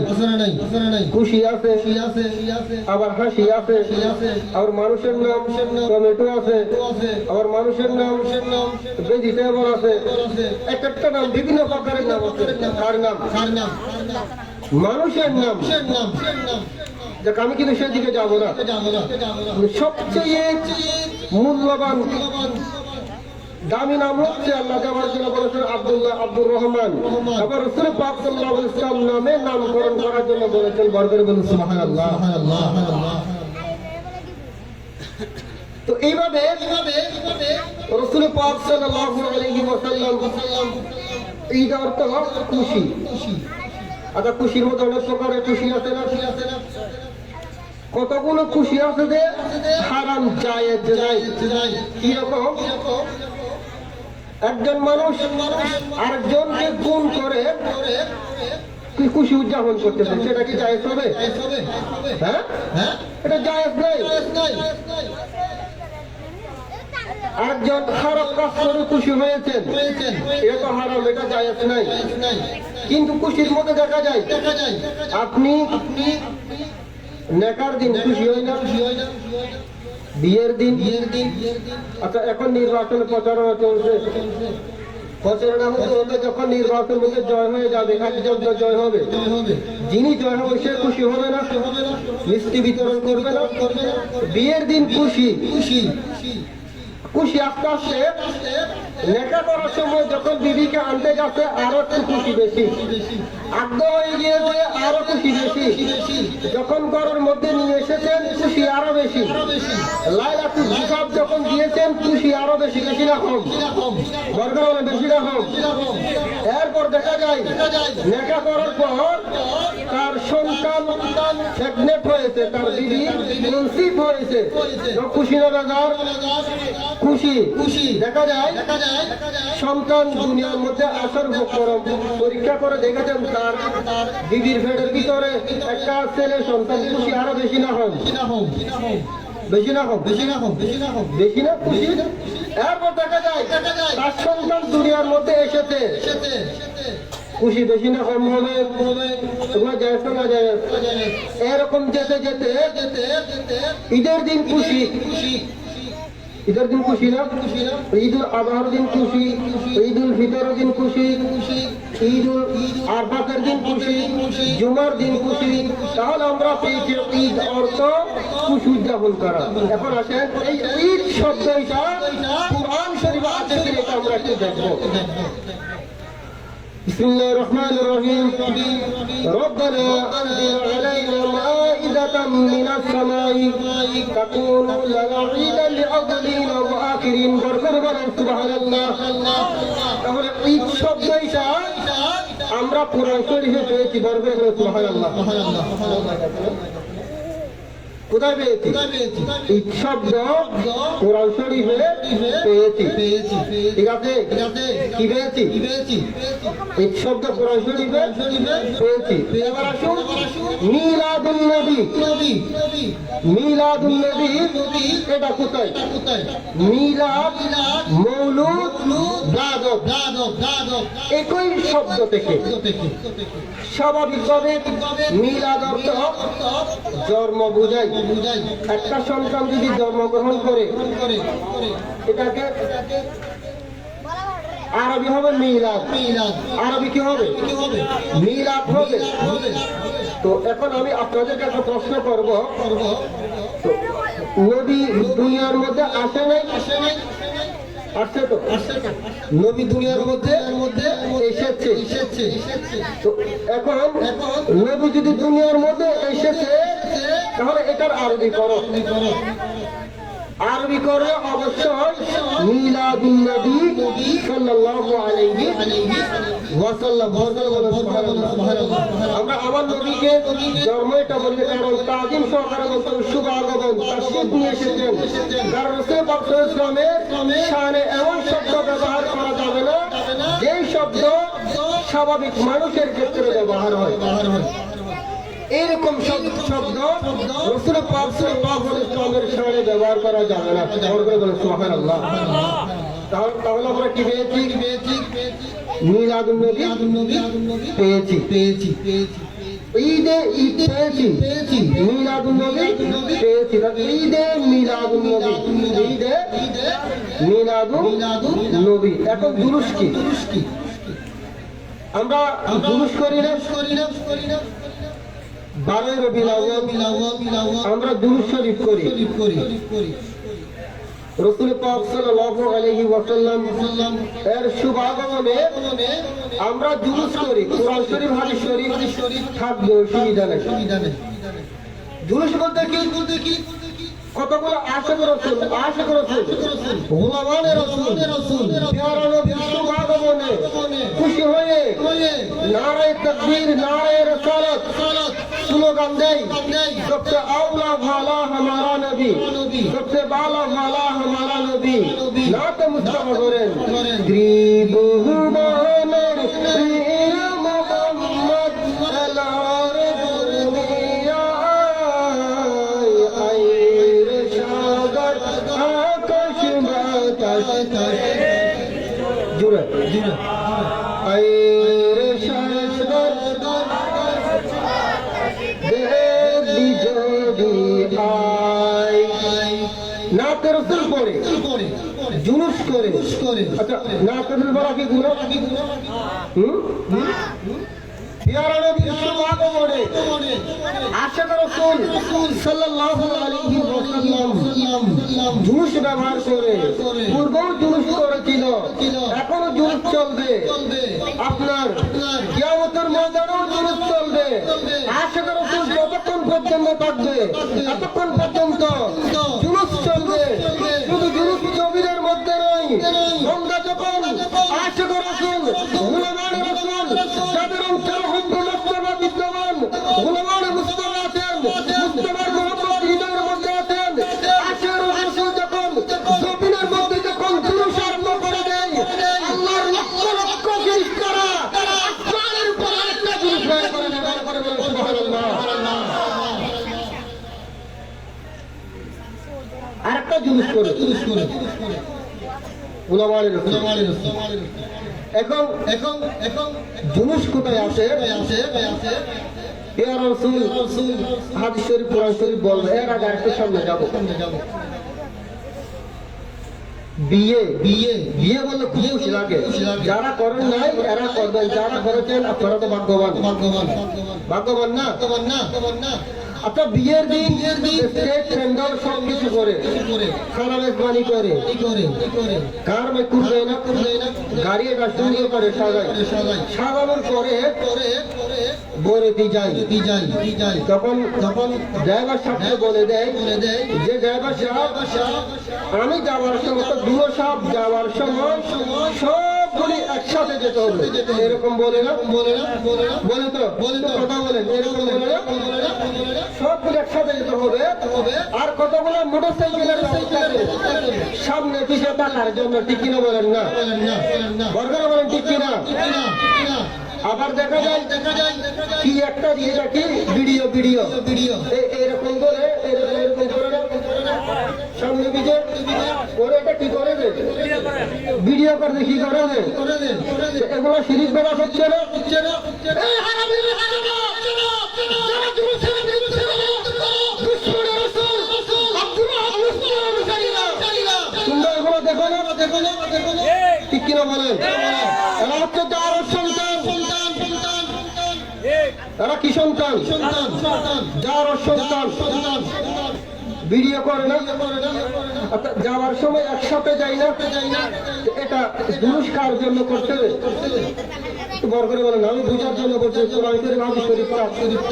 খুশি আছে, আবার হাসি আছে, আবার মানুষের নাম টমেটো আছে, আবার মানুষের নাম ভেজিটেবল আছে। এক একটা নাম বিভিন্ন প্রকারের নাম আছে। কার নাম? মানুষের নাম। দেখ, আমি কিন্তু সেদিকে যাবো না। সবচেয়ে মূল্যবান দামি নাম হচ্ছে আল্লাহ বলেছেন আব্দুল্লাহ, আব্দুর রহমান। আবার রাসূল পাক সাল্লাল্লাহু আলাইহি ওয়াসাল্লাম নামে নামকরণ করার জন্য বলেছেন। বরকত বলুন সুবহানাল্লাহ। তো এইভাবে রাসূল পাক সাল্লাল্লাহু আলাইহি ওয়াসাল্লাম ঈদ অর্থ খুশি। আচ্ছা, খুশির মধ্যে অনেক প্রকারের খুশি আছে না? কতগুলো খুশি আছে যে হারাম জায়েজ নাই। কিরকম? একজন মানুষ আরেকজনকে গুণ করে খুশি উদযাপন করতেছে, সেটা কি জায়েজ হবে? হ্যাঁ, এটা জায়েজ নাই। একজন খারাপ কাজ করে খুশি হয়েছেন, এটা তো হারাম, এটা জায়েজ নাই। কিন্তু খুশির মধ্যে দেখা যায় আপনি নেকার দিন খুশি হয় না, বিয়ের দিন। আচ্ছা, এখন নির্বাচনে প্রচারণা চলছে, প্রচারণা হতে হতে যখন নির্বাচন মধ্যে জয় হয়ে যাবে, একজন জয় হবে, যিনি জয় হবে সে খুশি হবে না? মিষ্টি বিতরণ করবে না? বিয়ের দিন খুশি আস্তে আস্তে নেকা করার সময় যখন বিবিকে আনতে যাচ্ছে আরো একটু খুশি বেশি, আগ্রহ হয়ে গিয়েছে আরো খুশি বেশি, যখন ঘরের মধ্যে নিয়ে এসেছেন খুশি আরো বেশি, লাইলাতুল হিসাব যখন দিয়েছেন খুশি আরো বেশি। বেশি না কম? দরকার হলে বেশি না কম? এরপর দেখা যায় নেকা করার পর তার সন্তান প্রেগনেন্ট হয়েছে, তার বিবি কনসিভ হয়েছে, খুশি না বাজার? খুশি। দেখা যায় সন্তান দুনিয়ার মধ্যে আসার উপকরণ পরীক্ষা করে দেখেছেন তার বিবির পেটের ভিতরে একটা ছেলে সন্তান, খুশি আরো বেশি না হন? বেশি না হোক? বেশি না খুশি? এরপর দেখা যায় তার সন্তান দুনিয়ার মধ্যে এসেছে, খুশি বেশি না কম হবে? এরকম যেতে যেতে ঈদের দিন খুশি না? ঈদুল আজহার দিন খুশি, ঈদুল ফিতরের দিন খুশি, ঈদুল আরফাতের দিন খুশি, জুমার দিন খুশি। তাহলে আমরা পেয়েছি ঈদ অর্থ খুশি উদযাপন করা। এখন আসেন এই ঈদ শব্দটা কুরআন শরীফে আছে কিনা এটা আমরা একটু দেখবো। بسم الله الرحمن الرحيم ربنا أنزل علينا مائدة من السماء تكون لنا عيدا لأولين وآخرين سبحان الله। তাহলে ঈদ শব্দটা আমরা কোরআন শরীফে পেয়েছি, বরকত সুবহানাল্লাহ। কোথায় পেয়েছি? ঈদ শব্দ কোরআন শরীফে পেয়েছি। ঠিক আছে, কি পেয়েছি? ঈদ শব্দ কোরআন শরীফে পেয়েছি। এবার আসুন মিলাদুন নবী, এটা কোথায়? মিলাদ, মৌলুদ, গাদব একই শব্দ থেকে। স্বাভাবিকভাবে মিলাদ অর্থ জন্ম বোঝায়। একটা সন্তান যদি জন্মগ্রহণ করে এটাকে আরবি হবে মিলাদ। আরবি কি হবে? মিলাদ হবে। তো এখন আমি আপনাদের কাছে প্রশ্ন করব, নবী দুনিয়ার মধ্যে আসে নাই? আসছে তো। নবী দুনিয়ার মধ্যে এসেছে। তো এখন নবী যদি দুনিয়ার মধ্যে এসেছে তাহলে এটার আরবি করো। আরবি করে অবশ্যই মিলাদুন নবী সাল্লাল্লাহু আলাইহি ওয়াসাল্লাম। আমরা আমার নবীকে জন্ম এটা বলি কারণ তাজিম সহকারে বলতাম শুভ আগমন, তাশরীফ নিয়ে এসেছেন। কারণ রাসূল পাক সাল্লাল্লাহু আলাইহি ওয়াসাল্লামের শানে এমন শব্দ ব্যবহার করা যাবে না যেই শব্দ স্বাভাবিক মানুষের ক্ষেত্রে ব্যবহার হয়। এরকম শব্দ রাসূল পাক সাল্লাল্লাহু আলাইহি ওয়াসাল্লামের শানে ব্যবহার করা যাবে না। সুবহানাল্লাহ। তাহলে আমরা কি পেয়েছি? মিলাদুন নবী পেয়েছি। ঈদে ঈদ পেয়েছি, মিলাদুন নবী পেয়েছি। ঈদে মিলাদুন নবী। এখন দুরূস কি? আমরা দুরূস করি না? 12 রবিউল আউয়াল আমরা দুরূদ শরীফ করি। রাসূল পাক সাল্লাল্লাহু আলাইহি ওয়াসাল্লাম এর শুভ আগমনে আমরা দুরূদ করি। কোরআন শরীফ, হাদিস শরীফ থাকবে, অসুবিধা নেই। দুরূদ বলতে কি? কতগুলো আশিক রাসূল, গোলামানে রাসূল, প্যারা নবীর শুভ আগমনে খুশি হয়ে नारे तकबीर नारे रसालत स्लोगान देय सबसे आउला वाला हमारा नबी सबसे बाला वाला हमारा नबी नात मुस्तफा करें त्रिभुवনের প্রিয় মোহাম্মদ আলার দুনিয়া আইর সাগর আকাশ বাতাস জুড়ে আইর সাগর দেবী যদি আই নাত রসুল পড়ে जुलूस करे अच्छा ना करने वाला की गुना प्यारा नबी सल्लल्लाहु आशिक रसूल सल्लल्लाहु अलैहि ওয়াসাল্লাম जुलूस ব্যবহার করে পূর্বেও जुलूस করেছিল এখনো जुलूस চলবে আপনার কিয়ামতের ময়দানেও जुलूस চলবে আশিক রসুল যতক্ষণ পর্যন্ত থাকবে ততক্ষণ পর্যন্ত जुलूस চলবে শুধু जुलूस জমিনের মধ্যে নয় আমরা যখন আশিক রসুল গুলামানে রসুল যাদের অন্তর মুস্তফা বিদ্যমান গুলামানে মুস্তফা আছেন মুস্তফার মোহাম্মদ হৃদয়ের মধ্যে আছেন আশিক রসুল যখন জমিনের মধ্যে যখন जुलूस আরম্ভ করে দেয় আল্লাহর লক্ষ লক্ষ ফেরেশতারা আসমানের উপর আরেকটা जुलूस বের করে সুবহানাল্লাহ আরেকটা जुलूस করে গুলামানে রসুল এখন जुलूस কোথায় আসে ইয়া রাসূল হাদিস শরীফ কোরআন শরীফ বলবে এর আগে আরেকটু সামনে যাব বিয়ে বললে খুব খুশি লাগে যারা করেন নাই এরা করবেন যারা করেছেন আপনারা তো ভাগ্যবান না আচ্ছা বিয়ের দিন স্টেজ প্যান্ডেল সব কিছু করে খানা মেজবানি করে কার মে করবে না গাড়ি এটা সুন্দর করে সাজানোর পরে বলে দি যাই তখন ড্রাইভার সাহেবকে বলে দেয় যে ড্রাইভার সাহেব আমি যাওয়ার সময় তো দুটো সাহেব যাওয়ার সময় সবগুলি একসাথে যেতে হবে এরকম বলে তো কথা বলেন এরকম বলে না সবগুলো একসাথে যেতে হবে আর কতগুলো মোটরসাইকেলের সামনে পিছিয়ে টাকার জন্য ঠিক কিনা বলেন না বর্গরা বলেন ঠিক কিনা আবার দেখা যায় কি একটা দিয়ে রাখি ভিডিও এরকম করে সামনে পিছিয়ে করে এটা কি করে ভিডিও করতে কি করে এগুলো শিরিক বেড়া হচ্ছে না ঠিক কিনা বলেন এরা হচ্ছে যার সন্তান এরা কি সন্তান যার সন্তান ভিডিও করে না যাওয়ার সময় একসাথে যাই না এটা जुलूस কার জন্য করতে বড় করে বলেন আমি বুঝার জন্য করছি কোরআন শরীফ হাদিস শরীফ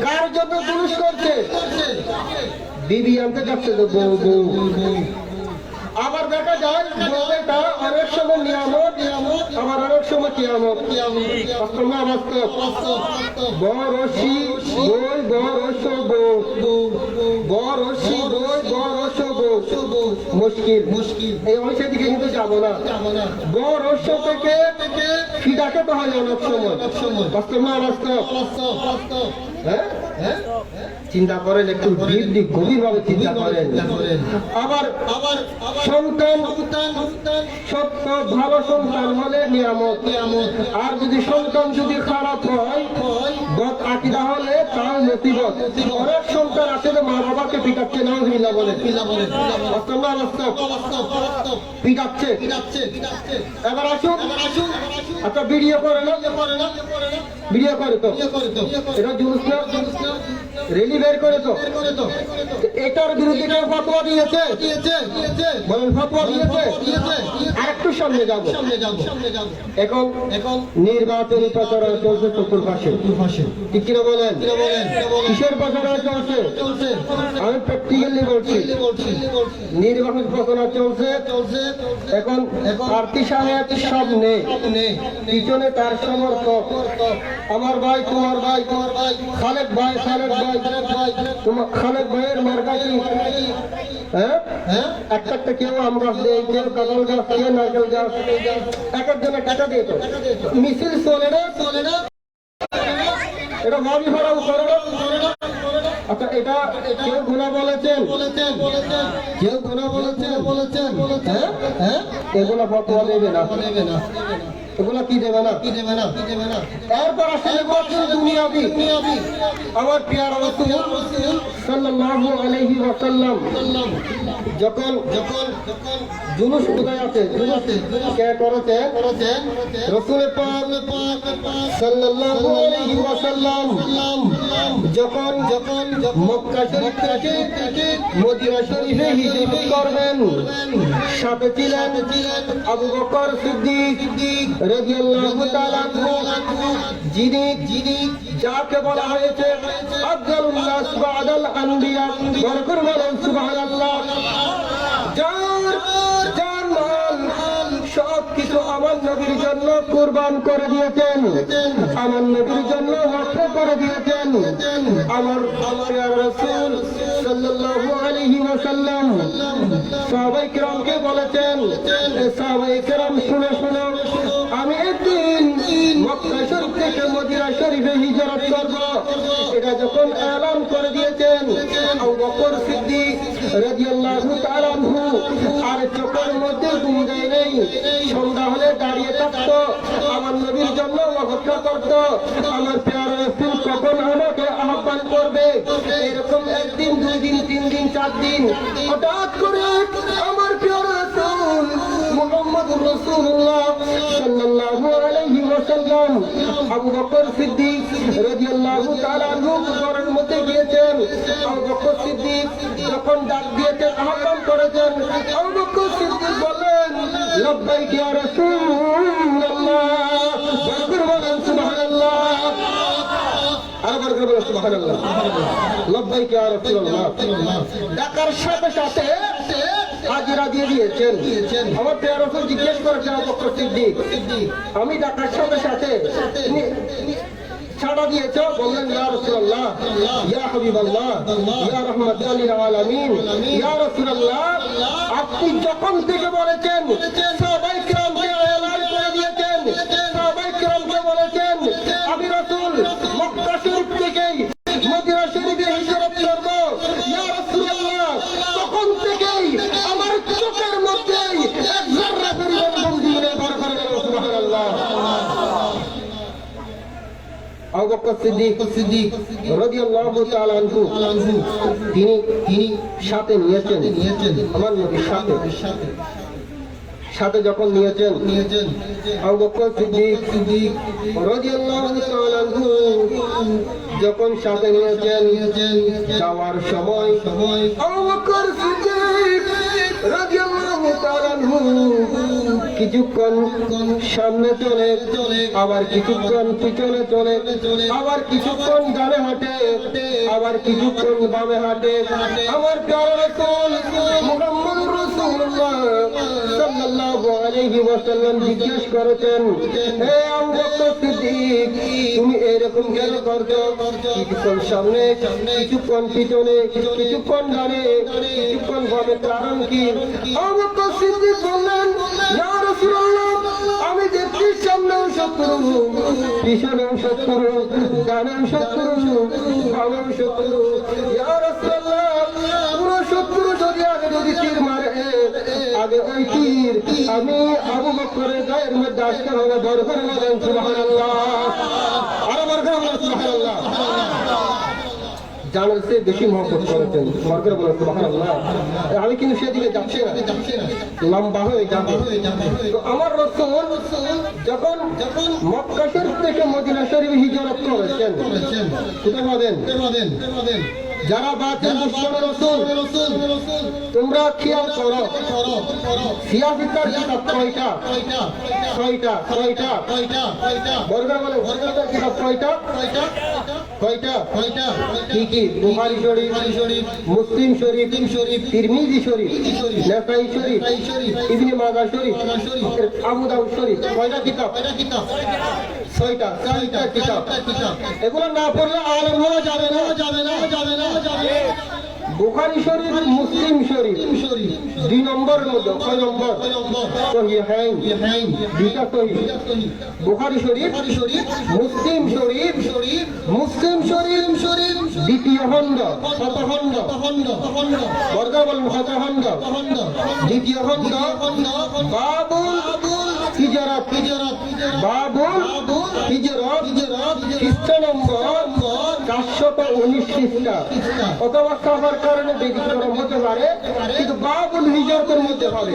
কার জন্য जुलूस করছে বিবি আনতে যাচ্ছে তো বউ আবার দেখা যায় বউটা অনেক সময় নিয়ামত আবার অনেক সময় কিয়ামত বাস্তব বরশি বই বরশ বরশি বই বরশ মুশকিল এই অংশের দিকে কিন্তু যাবো না বরশ থেকে ফিডাকে তো হয় অনেক সময় বাস্তব হ্যাঁ চিন্তা করেন একটু গভীর ভাবে চিন্তা করেন আবার সন্তান সত্য ভালো সন্তান হলে নিয়ামত আর যদি সন্তান যদি খারাপ হয় বদ আকীদা হলে তাও মুসিবত অনেক সন্তান আছে মা বাবাকে পিটাচ্ছে নাউযুবিল্লাহ বলে পিটাচ্ছে এবার আসুন আচ্ছা ভিডিও করে না ভিডিও করে তো এটা जुलूस না রেলি বের করে তো এটার বিরুদ্ধে কেউ ফতোয়া দিয়েছে? বলেন ফতোয়া দিয়েছে? আরেকটু সামনে যাব। এখন নির্বাচনী প্রচারণা চলছে চতুর্পাশে, ঠিক কিনা বলেন? কিসের প্রচারণা চলছে? আমি প্র্যাকটিক্যালি বলছি, নির্বাচন প্রচারণা চলছে। এখন প্রার্থী সাহেব সামনে, পিছনে তার সমর্থক, আমার ভাই, তোমার ভাই, খালেদ ভাই, তোমার খালেদ ভাইয়ের মার্কা কি? হ্যাঁ, একটা কেউ আম গাছ দেয়, কেউ কাঁঠাল গাছ, কেউ নারকেল গাছ, এক একজনে কাটা দিয়ে তো মিছিল চলে না। এটা ভাবি ভাড়াও করে না। আচ্ছা, এটা কেউ গুণা বলেছেন? কেউ গুণা বলেছেন? হ্যাঁ, এগুলো ফতোয়া দেবে না, এগুলো কি দেবে না? এরপর আসলে বলছেন দুনিয়াবি। আমার প্রিয় রাসূল সাল্লাল্লাহু আলাইহি ওয়াসাল্লাম যখন জুলুস কোথায় আছে, জুলুস কে করেছেন? রাসূল পাক সাল্লাল্লাহু আলাইহি ওয়াসাল্লাম যখন মক্কা শরীফ থেকে মদিনা শরীফে হিজরত করবেন, সাথে ছিলেন আবু বকর সিদ্দিক রাদিয়াল্লাহু তাআলা আনহু, যিনি যাকে বলা হয়েছে আফদালুন নাস বা'দাল আনবিয়া। বরকত বলেন সুবহানাল্লাহ। যার মাল সব কিছু আমার নবীর জন্য কুরবান করে দিয়েছেন, আমার নবীর জন্য ওয়াকফ করে দিয়েছেন। আমার রাসূল সাল্লাল্লাহু আলাইহি ওয়াসাল্লাম সাহাবায়ে কেরামকে বলেছেন, সাহাবায়ে কেরাম শুনে আমি একদিন মক্কা শরীফ থেকে মদিনা শরীফে হিজরত করব। এটা যখন এলান করে দিয়েছেন আবু বকর সিদ্দিক রাদিয়াল্লাহু তাআলা আনহু আর চোখের মধ্যে ঘুম দেয় নেই, সন্ধ্যা হলে দাঁড়িয়ে থাকতো, আমার নবীর জন্য অপেক্ষা করত, আমার প্রিয় রাসূল কখন আমাকে আহ্বান করবে। এরকম একদিন, 2 দিন, 3 দিন, 4 দিন, হঠাৎ করে আমার প্রিয় রাসূল মুহাম্মদুর রাসূলুল্লাহ সাল্লাল্লাহু আলাইহি ওয়াসাল্লাম আবু বকর সিদ্দিক রাদিয়াল্লাহু তাআলা আনহু ঘরের মধ্যে গিয়েছেন। আবু বকর সিদ্দিক যখন ডাক দিয়েছেন, আহ্বান করেছেন, আবু বকর সিদ্দিক বললেন, লব্বাইক ইয়া রাসূলুল্লাহ। বরকত বলেন সুবহানাল্লাহ। আরেকবার করে বলেন সুবহানাল্লাহ। লব্বাইক ইয়া রাসূলুল্লাহ। ডাকার সাথে সাথে হাজিরা দিয়ে দিয়েছেন। আমার প্রিয় রাসূল জিজ্ঞেস করেছেন আবু বকর সিদ্দিক, আমি ডাকার সাথে সাথে ছাড়া দিয়েছ? বললেন, ইয়া রাসূলুল্লাহ, ইয়া হাবিবাল্লাহ, ইয়া রাহমাতাল লিল আলামিন, ইয়া রাসূলুল্লাহ, আপনি যখন থেকে বলেছেন, সাহাবায়ে কেরামকে এলান করে দিয়েছেন, সাহাবায়ে কেরামকে বলেছেন আমি রাসূল মক্কা শরীফ থেকে মদিনা শরীফে হিজরত করব, ইয়া রাসূলুল্লাহ, তখন থেকেই আমার চোখের মধ্যে এক যারা পরিমাণ বন্দী নেই। বরকত বলেন সুবহানাল্লাহ। আবু বকর সিদ্দিক রাদিয়াল্লাহু তাআলা আনহু তিনি সাথে নিয়েছেন আমার নবীর সাথে যখন নিয়েছেন আবু বকর সিদ্দিক রাদিয়াল্লাহু তাআলা আনহু যখন সাথে নিয়েছেন, যাওয়ার সময় আবু বকর সিদ্দিক রাদিয়াল্লাহু তাআলা আনহু কিছুক্ষণ সামনে চলে, আবার কিছুক্ষণ পিছনে চলে, আবার কিছুক্ষণ ডানে হাঁটে, আবার কিছুক্ষণ বামে হাঁটে। আমার প্রিয় রাসূল মুহাম্মদুর রাসূলুল্লাহ সাল্লাল্লাহু আলাইহি ওয়াসাল্লাম জিজ্ঞেস করেছেন, হে আবু বকর সিদ্দিক, তুমি এরকম কেন করছো? কিছুক্ষণ সামনে, কিছুক্ষণ পিছনে, কিছুক্ষণ ডানে, কিছুক্ষণ বামে, কারণ কি? আবু বকর সিদ্দিক বললেন, ইয়া রাসূলুল্লাহ, আমি দেখছি সামনেও শত্রু, পিছনেও শত্রু, ডানেও শত্রু, বামেও শত্রু। ইয়া রাসূলুল্লাহ, পুরো শত্রু যদি তীর মারে, আগে ওই তীর আমি আবু বকরের গায়ের মধ্যে আসতে হবে। বরকত বলেন সুবহানাল্লাহ। আর বরকত বলেন সুবহানাল্লাহ। জানার চেয়ে বেশি মহব্বত করেছেন। বরকর বলেন সুবহানাল্লাহ। আমি কিন্তু সেদিকে যাচ্ছি না, লম্বা হয়ে যাবে। তো আমার রাসূল যখন মক্কা শরীফ থেকে মদিনা শরীফে হিজরত করেছেন, কোথায় হবেন? যারা বাতিল দুশমন রাসূল, তোমরা খেয়াল করো, সিয়াসিতার কিতাব কয়টা? ছয়টা। বর্গা বলে বর্গার কিতাব কয়টা? কি কি? বুখারী শরীফ, মুসলিম শরীফ, তিরমিজি শরীফ, নাসাই শরীফ, ইবনে মাজাহ শরীফ, আবু দাউদ শরীফ। কয়টা কিতাব? ছয়টা কিতাব। এগুলো না পড়লে আলেম হওয়া যাবে না। বুখারী শরীফ, মুসলিম শরীফ 2 নম্বরের মধ্যে। কয় নম্বর? সহিহাইন, দুইটা সহিহ। বুখারী শরীফ, মুসলিম শরীফ দ্বিতীয় খণ্ড, শতখণ্ড। বর্গা বলেন শতখণ্ড। দ্বিতীয় খণ্ড বাবুল হিজরত, খ্রিস্ট নম্বর 419 খ্রিস্টা, অথবা সবার কারণে ব্যতিক্রম হতে পারে, কিন্তু বাবুল হিজরতের মধ্যে হবে।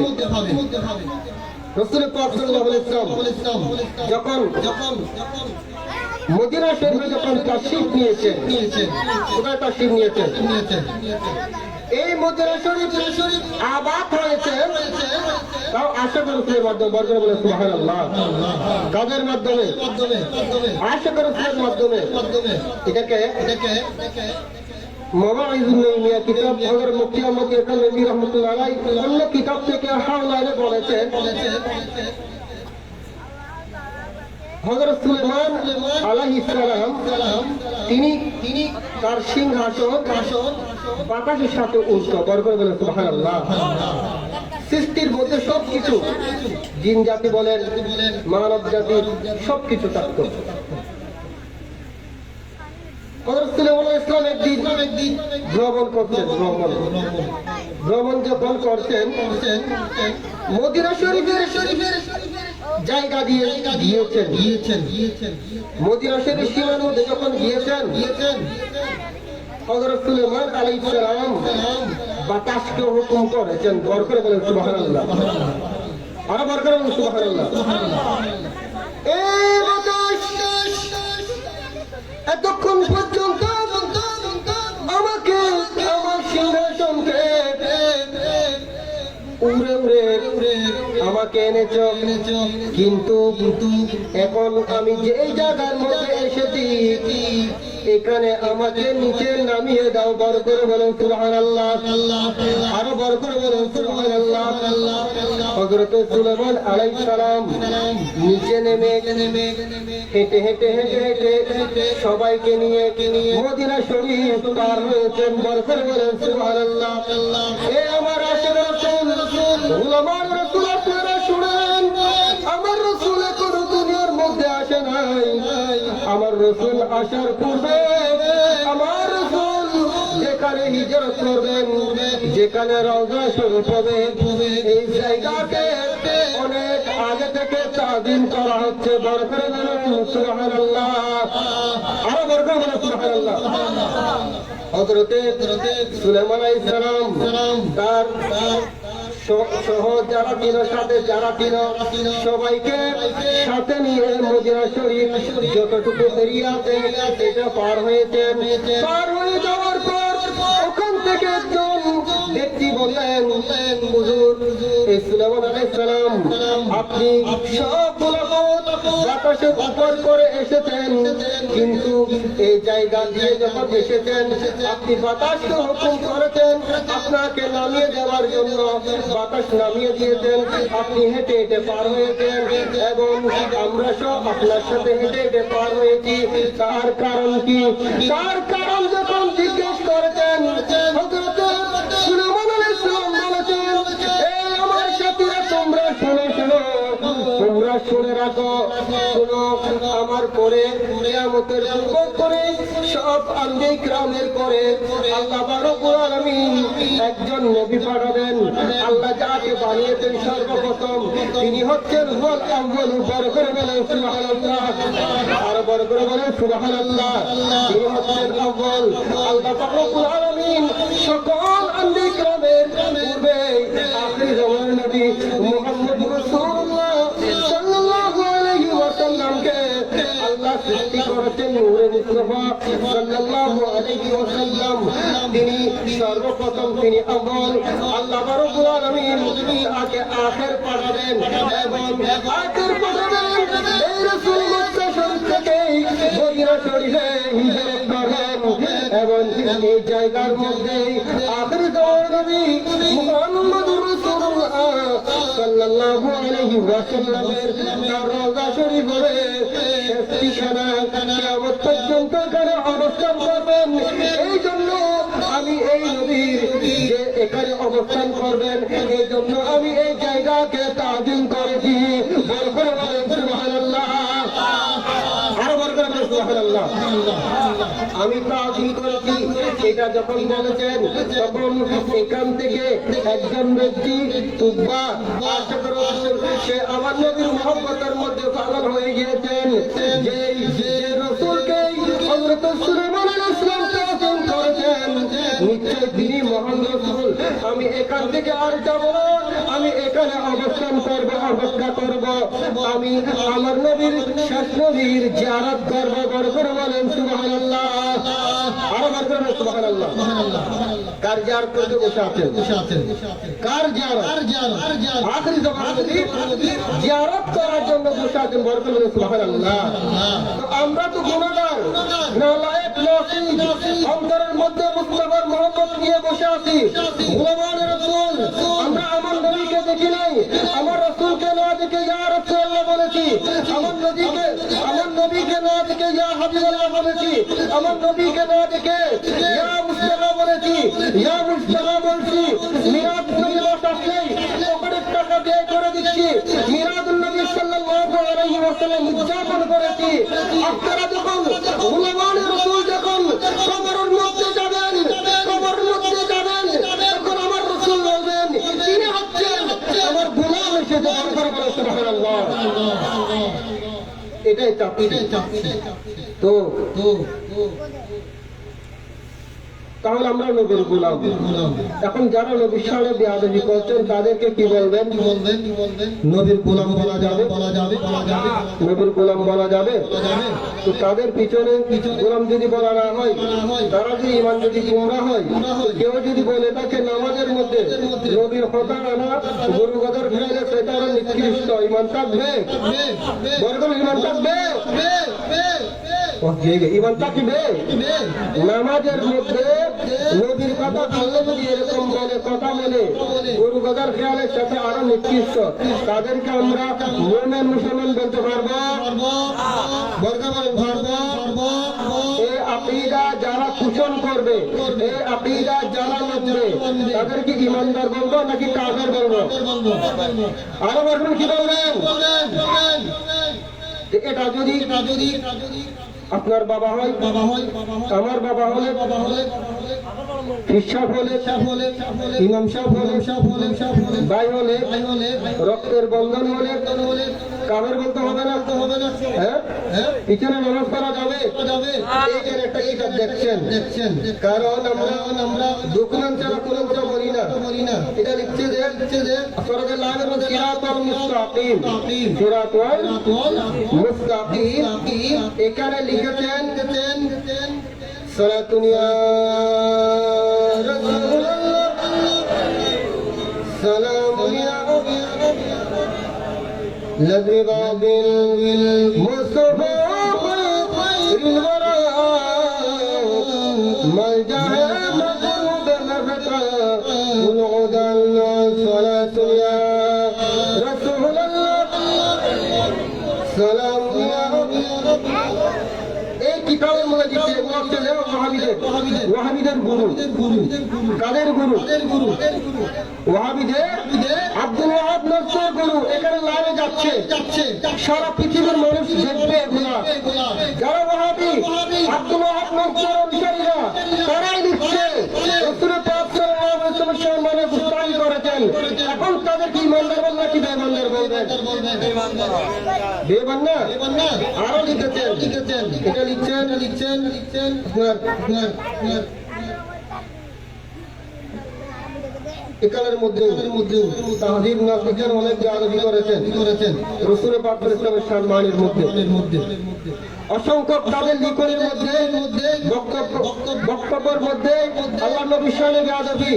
রাসূল পাক সাল্লাল্লাহু আলাইহি ওয়াসাল্লাম যখন মদিনা শরীফে যখন তাশরীফ নিয়েছেন, কোথায় তাশরীফ নিয়েছেন? এই মদিনা শরীফ আবাদ হয়েছে তাও আশিক রাসূলের মাধ্যমে। বর্জন বলে সুবহানাল্লাহ। কাদের মাধ্যমে? আশিক রাসূলের মাধ্যমে। এটাকে মাওয়াইজুন নাইমিয়া কিতাব হযরত মুফতি আহমদ কালবী রাহমাতুল্লাহ আলাইহি অন্য কিতাব থেকে হাওলায় বলেছেন, হযরত সুলাইমান আলাইহিস সালাম তিনি তার সিংহাসন বাতাসের সাথে উঠত। বরকত বলেন সুবহানাল্লাহ। সৃষ্টির মধ্যে সবকিছু, জিন জাতি বলেন, মানব জাতি, সবকিছু থাকত। হযরত সুলাইমান আলাইহিস সালাম একদিন ভ্রমণ করতেন। ভ্রমণ যখন করতেন, মদিনা শরীফের জায়গা দিয়েছেন। মদিনা শরীফের সীমার মধ্যে যখন গিয়েছেন, হযরত সুলাইমান আলাইহিস সালাম বাতাসকে হুকুম করেছেন। বরকত বলেন সুবহানাল্লাহ। আর বরকত বলেন সুবহানাল্লাহ। এই বাতাস এতক্ষণ পর্যন্ত আমাকে আমার সিংহাসনকে উড়ে আমাকে এনেছ, কিন্তু এখন আমি যে জায়গার মধ্যে এসেছি এখানে আমাকে নিচে নামিয়ে দাও। বরকত বলেন সুবহানাল্লাহ। আরো বরকত বলেন সুবহানাল্লাহ। হযরত সুলাইমান আলাইহিস সালাম নিচে নেমে হেঁটে সবাইকে নিয়ে মদিনা শরীফ পার হয়েছেন। বরকত বলেন সুবহানাল্লাহ। এ আমার আশিক রাসূল, গোলামার রাসূল, আপনারা শুনেন, আমার রাসূল কোনো দুনিয়ার মধ্যে আসে নাই। আমার রাসূল আসার পূর্বে আমার রাসূল যেখানে হিজরত করবেন, যেখানে রওজা শরীফ হবে, এই জায়গাকে অনেক আগে থেকে তাযীম করা হচ্ছে। বরকত বলেন সুবহানাল্লাহ। আরো বরকত বলেন সুবহানাল্লাহ। হযরত সুলাইমান আলাইহিস সালাম তার সহ যারা ছিল সবাইকে সাথে নিয়ে মদিনা শরীফ যতটুকু এরিয়াতে এটা পার হয়েছেন। পার হয়ে যাওয়ার পর ওখান থেকে একজন ব্যক্তি বললেন, হুজুর, এই সুলাইমান আলাইহিস সালাম আপনি সবগুলো বাতাসে উপর করে এসেছেন, কিন্তু এই জায়গা দিয়ে যখন এসেছেন আপনি বাতাসকে হুকুম করেছেন আপনাকে নামিয়ে দেওয়ার জন্য, বাতাস নামিয়ে দিয়েছেন, আপনি হেঁটে পার হয়েছেন এবং আমরা সব আপনার সাথে হেঁটে পার হয়েছি। তার কারণ কি? তার কারণ যখন জিজ্ঞেস করেছেন, হযরত সুলাইমান আলাইহিস সালাম বলেছেন, এই আমার সাথীরা তোমরা শুনে রাখো, শুনো আমার পরে কিয়ামতের পূর্ব করে সব আম্বিয়া কিরামের পরে আল্লাহ রব্বুল আলামিন একজন নবী পাঠাবেন। আল্লাহ যাকে বানিয়েছেন সর্বপ্রথম তিনি হচ্ছেন হুয়াল আউয়াল, বড় করে বলেন সুবহানাল্লাহ, আর বড় করে বলেন সুবহানাল্লাহ। তিনি হচ্ছেন আউয়াল। আল্লাহ রব্বুল আলামিন সকল আম্বিয়া কিরামের পূর্বে আখির জামানের নবী মুহাম্মদ রাসূলুল্লাহ সাল্লাল্লাহু আলাইহি ওয়াসাল্লামকে আল্লাহ সৃষ্টি করেছেন নূরে মুস্তাফা সাল্লাল্লাহু আলাইহি ওয়াসাল্লাম। তিনি সর্বপ্রথম, তিনি আউয়াল। আল্লাহ রাব্বুল আলামিন তাকে আখির পাঠাবেন এবং আখির পাঠাবেন এই রাসূল মক্কা শরীফ থেকে মদিনা শরীফে হিজরত করেন এবং এই জায়গার মধ্যে আখির জামানের নবী মুহাম্মদুর রাসূলুল্লাহ সাল্লাল্লাহু আলাইহি ওয়াসাল্লামের তার রওজা শরীফে ঠিকানা কিয়ামত পর্যন্ত এখানে অবস্থান করবেন। এই জন্য আমি এই নবীর যে এখানে অবস্থান করবেন এই জন্য আমি এই জায়গাকে তাজিম করেছি। বড় করে বলেন সুবহানাল্লাহ, আরো বড় করে বলেন সুবহানাল্লাহ। আমি তাজিম করেছি এটা যখন বলেছেন তখন এখান থেকে একজন ব্যক্তি তুব্বা আশিক রাসূল সে আমার নবীর মহব্বতের মধ্যে পাগল হয়ে গিয়েছেন। যে রাসূলকে হযরত সুলাইমান আলাইহিস সালাম তাজিম করেছেন নিশ্চয় তিনি মহান রাসূল। আমি এখান থেকে আর যাব না, আমি এখানে অবস্থান করব, অপেক্ষা করব। আমি আমার নবীর শেষ নবীর জিয়ারত করব। বড় করে বলেন সুবহানাল্লাহ, আরো বড় করে বলেন সুবহানাল্লাহ। কার জিয়ারত করতে বসে আছেন? কার জিয়ারত? আখিরি জামানার নবী জিয়ারত করার জন্য বসে আছেন। বড় করে বলেন সুবহানাল্লাহ। তো আমরা তো গুনাহগার, নালায়েক, নাসিব, অন্তরের মধ্যে মুস্তাফার মহব্বত নিয়ে বসে আছি। গুলামান রাসূল, আমরা আমার নবীকে দেখি নাই, আমার রাসূলকে না দেখে ইয়া রাসূলুল্লাহ বলেছি, আমার নবীকে না দেখে ইয়া হাবিবাল্লাহ বলেছি, আমার নবীকে না দেখে ইয়া মুস্তাফা বলেছি, ইয়া মুস্তাফা বলছি। মিলাদ দিবস আসলেই পকেটের টাকা ব্যয় করে দিচ্ছি, মিলাদুন নবী সাল্লাল্লাহু আলাইহি ওয়াসাল্লাম উদযাপন করেছি। আপনারা যখন গুলামান রাসূল যখন কবরের মধ্যে যাবেন তখন আমার রাসূল বলবেন তিনি হচ্ছেন আমার গোলাম এসেছে। সুবহানাল্লাহ, এটাই তো তাহলে আমরা নবীর গোলাম। এখন যারা নবীর সামনে বেয়াদবি করছেন তাদেরকে কি বলবেন? নবীর গোলাম বলা যাবে? নবীর গোলাম বলা যাবে? তো তাদের পিছনে গোলাম যদি বলা না হয়, তারা যদি ইমান যদি গুমরা হয়, কেউ যদি বলে তাকে নামাজের মধ্যে নবীর কথা আনা গরু গদর খেলে সেটা নিকৃষ্ট, ইমান থাকবে? বরকম ইমান থাকবে? ইমান থাকবে? নামাজের মধ্যে নবীর কথা বললে যদি এরকম বলে কথা বলে গরু গদার খেয়ালের সাথে আরো নিকৃষ্ট, তাদেরকে আমরা মুমিন মুসলমান বলতে পারবো? এই আকীদা যারা পোষণ করবে, এই আকীদা যারা মানবে তাদেরকে ইমানদার বলবো নাকি কাফের বলবো? আরো বলবেন, কি বলবেন? এটা যদি আপনার বাবা হয়, আমার বাবা হলে, হিসাব হলে, ইমাম সাহেব হলে, ভাই হলে, রক্তের বন্ধন হলে কাবের বলতে হবে না? হ্যাঁ, পিছনে নামাজ পড়া যাবে? এইখানে একটা কিতাব দেখছেন, কারণ আমরা ডকুমেন্ট ছাড়া কোনো কথা বলি না। এটা লিখছে যে সূরাতুল আনআমের মধ্যে সিরাতাল মুস্তাকিম, সিরাতাল মুস্তাকিম, এখানে লিখেছেন সালাতুন ইয়া রাসূলুল্লাহ, সালামুন ইয়া لذبا بالمصطفى خير الورى ملجأ مقلوب نفقا والعدى صلاة يا رسول الله سلام يا কিতাবের মধ্যে লিখছে এগুলো হচ্ছে যে ওয়াহাবিদের গুরু। কাদের গুরু? ওয়াহাবিদের আব্দুল ওয়াহাব নজরুল গুরু। এখানে লাইনে যাচ্ছে, সারা পৃথিবীর মানুষ দেখবে এগুলা। যারা ওয়াহাবি আব্দুল ওয়াহাব নজরুল অনুসারীরা তারাই লিখছে রাসূল পাক সাল্লাল্লাহু আলাইহি ওয়াসাল্লাম মানে গুস্তাখি করেছেন। এখন তাদের কি ইমানদার বলবেন নাকি বেঈমানদার বলবেন? বেঈমান না? আরো লিখেছেন, এটা লিখছেন একালের মধ্যে তাহজিব নাসিকের অনেক বেয়াদবি করেছেন রাসূল পাক সাল্লাল্লাহু আলাইহি সম্মানের মধ্যে। অসংখ্য তাদের লিখনের মধ্যে বক্তব্যের মধ্যে আল্লাহ নবীর শানে বেয়াদবি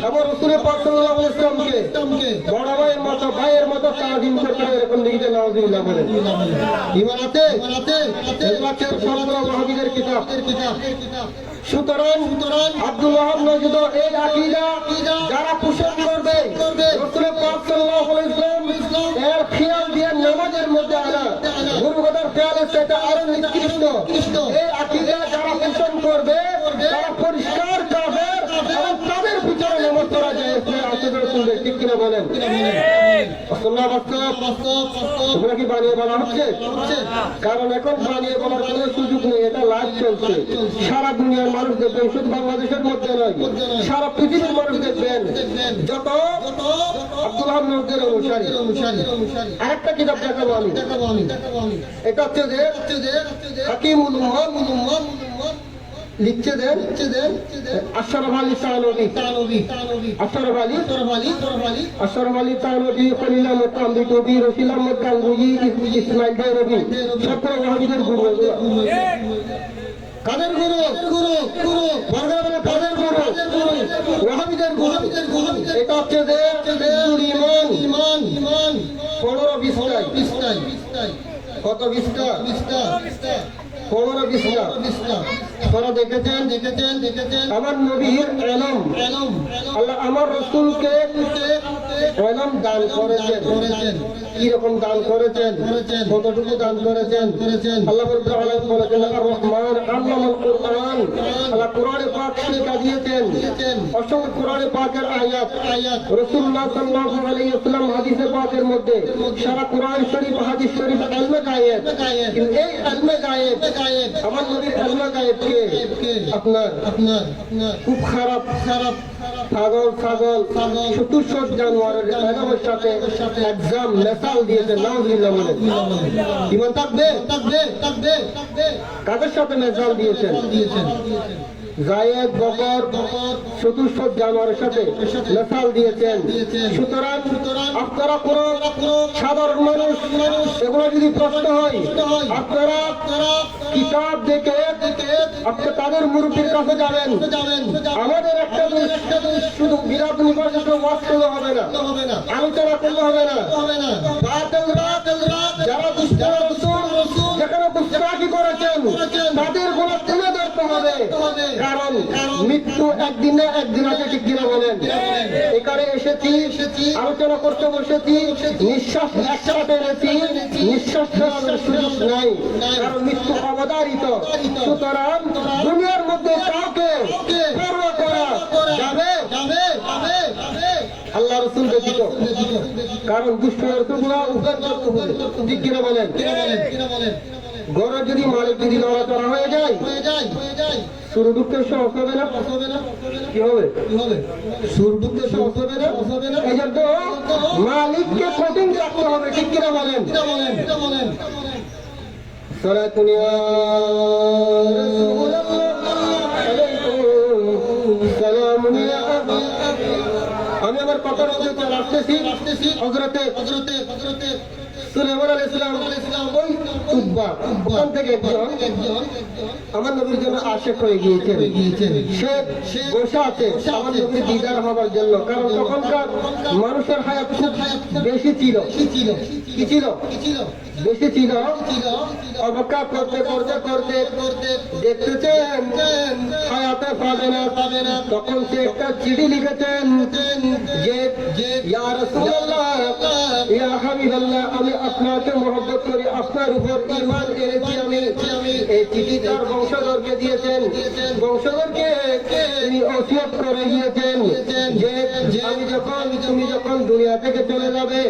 এবং রাসূল পাক সাল্লাল্লাহু আলাইহি ওয়াসাল্লামকে বড় ভাইয়ের মতো তাজিম করতে এরকম লিখতে নাউযুবিল্লাহ বলেন। ঈমান আছে? এগুলো সবগুলো ওয়াহাবিদের কিতাব। সুতরাং আব্দুল ওয়াহাব নজরুল এই আকীদা যারা পোষণ করবে রাসূল পাক সাল্লাল্লাহু আলাইহি ওয়াসাল্লাম এর খেয়াল দিয়ে নামাজের মধ্যে আনা গুরুগদার খেয়ালের সেটা আরো নিকৃষ্ট। এই আকীদা যারা পোষণ করবে তারা পরিষ্কার কাফের এবং তাদের ভিতরে নামাজ পড়া যায় আসলে শুনবে। ঠিক কিনা বলেন? তোমরা কি বানিয়ে বলা হচ্ছে? কারণ এখন বানিয়ে বলার কোন সুযোগ নেই, এটা লাইভ চলছে। সারা দুনিয়ার মানুষ দেখবেন, শুধু বাংলাদেশের মধ্যে নয়, সারা পৃথিবীর মানুষ দেখবেন যত আব্দুল ওয়াহাব নজরুল অনুসারী। আরেকটা কিতাব দেখাবো আমি, এটা হচ্ছে যে হাকিমুল উম্মাহ লিখছে দেন আশরাফ আলী থানভী, খলিল আহমদ কামরী টুবি, রশিদ আহমদ গাঙ্গুহি, ইসমাইল দেরবি, সবগুলো ওয়াহাবিদের গুরু। কাদের গুরু? কাদের গুরু? ওয়াহাবিদের গুরু। এটা হচ্ছে যে ঈমান 15 পৃষ্ঠায়। কত পৃষ্ঠা? 15 পৃষ্ঠা। তোরা দেখেছেন আমার নবীর ইলম, আল্লাহ আমার রাসূলকে ইলম দান করেছেন। কি রকম দান করেছেন? কতটুকু দান করেছেন? আল্লাহ রাব্বুল আলামিন বলেছেন আর রহমান আল্লামাল কুরআন। আল্লাহ কোরআনে পাক শিক্ষা দিয়েছেন, অসংখ্য কোরআনে পাকের আয়াত। রাসূলুল্লাহ সাল্লাল্লাহু আলাইহি ওয়াসাল্লাম হাদিসে পাকের মধ্যে সারা কোরআন শরীফ হাদিস শরীফ ইলমে গায়েব। কিন্তু এই ইলমে গায়েব আমার নবীর ইলমে গায়েবকে আপনার খুব খারাপ পাগল চতুর্শত জানুয়ারির ইলমের সাথে এক্সাম মেসাল দিয়েছে। নাউযুবিল্লাহ বলেন। ঈমান থাকবে? কাদের সাথে মেসাল দিয়েছেন? জায়েদ বকর চতুর্শত জানুয়ারির সাথে মেসাল দিয়েছেন। সুতরাং আপনারা কোন সাধারণ মানুষ এগুলো যদি প্রশ্ন হয়, আপনারা কিতাব দেখে আপনি তাদের মুরব্বীর কাছে যাবেন। আমাদের একটা শুধু বিরাট নির্বাচিত ওয়াজ করলে হবে না, আলোচনা করলে হবে না। যারা যেখানে গুস্তাখি করেছেন তাদের গুলো তুলে ধরতে হবে। কারণ মৃত্যু একদিন না একদিন আছে। ঠিক কিনা বলেন? এখানে এসেছি, আলোচনা করতে বসেছি, নিঃশ্বাস একসাথে এনেছি, নিঃশ্বাস ফেরানোর সুযোগ নাই, কারণ মৃত্যু অবধারিত। সুতরাং দুনিয়ার মধ্যে কাউকে পরোয়া করা যাবে আল্লাহ রাসূল ব্যতীত, কারণ দুষ্ট রাসূলগুলো উদ্ধার করতে হবে। ঠিক কিনা বলেন? ঘরে যদি মালিক যদি নড়াচড়া হয়ে যায় শুরু ঢুকতে সহজ হবে না? কি হবে? শুরু ঢুকতে সহজ হবে না? এই জন্য মালিককে কঠিন রাখতে হবে। ঠিক কিনা বলেন? সালাতুন ইয়া রাসূলুল্লাহ আলাইকুম সালামুন ইয়া। আমি আমার কথার মধ্যে রাখতেছি হযরতে সুলাইমান আলাইহিস সালাম ওই তুব্বা ওখান থেকে একজন আমার নবীর জন্য আশিক হয়ে গিয়েছেন। সে বসে আছে আমার নবীর দিদার হওয়ার জন্য, কারণ তখনকার মানুষের হায়াত খুব বেশি ছিল। কি ছিল? বেশি ছিল। অপেক্ষা করতে করতে করতে দেখতেছেন হায়াতে পাবে না, তখন সে একটা চিঠি লিখেছেন যে ইয়া রাসূলুল্লাহ, ইয়া হাবিবাল্লাহ, আমি আপনাকে মহব্বত করি, আপনার উপর ঈমান এনেছি আমি। এই চিঠি তার বংশধরকে দিয়েছেন। বংশধরকে তিনি ওসিয়ত করে গিয়েছেন যে তুমি যখন দুনিয়া থেকে চলে যাবে,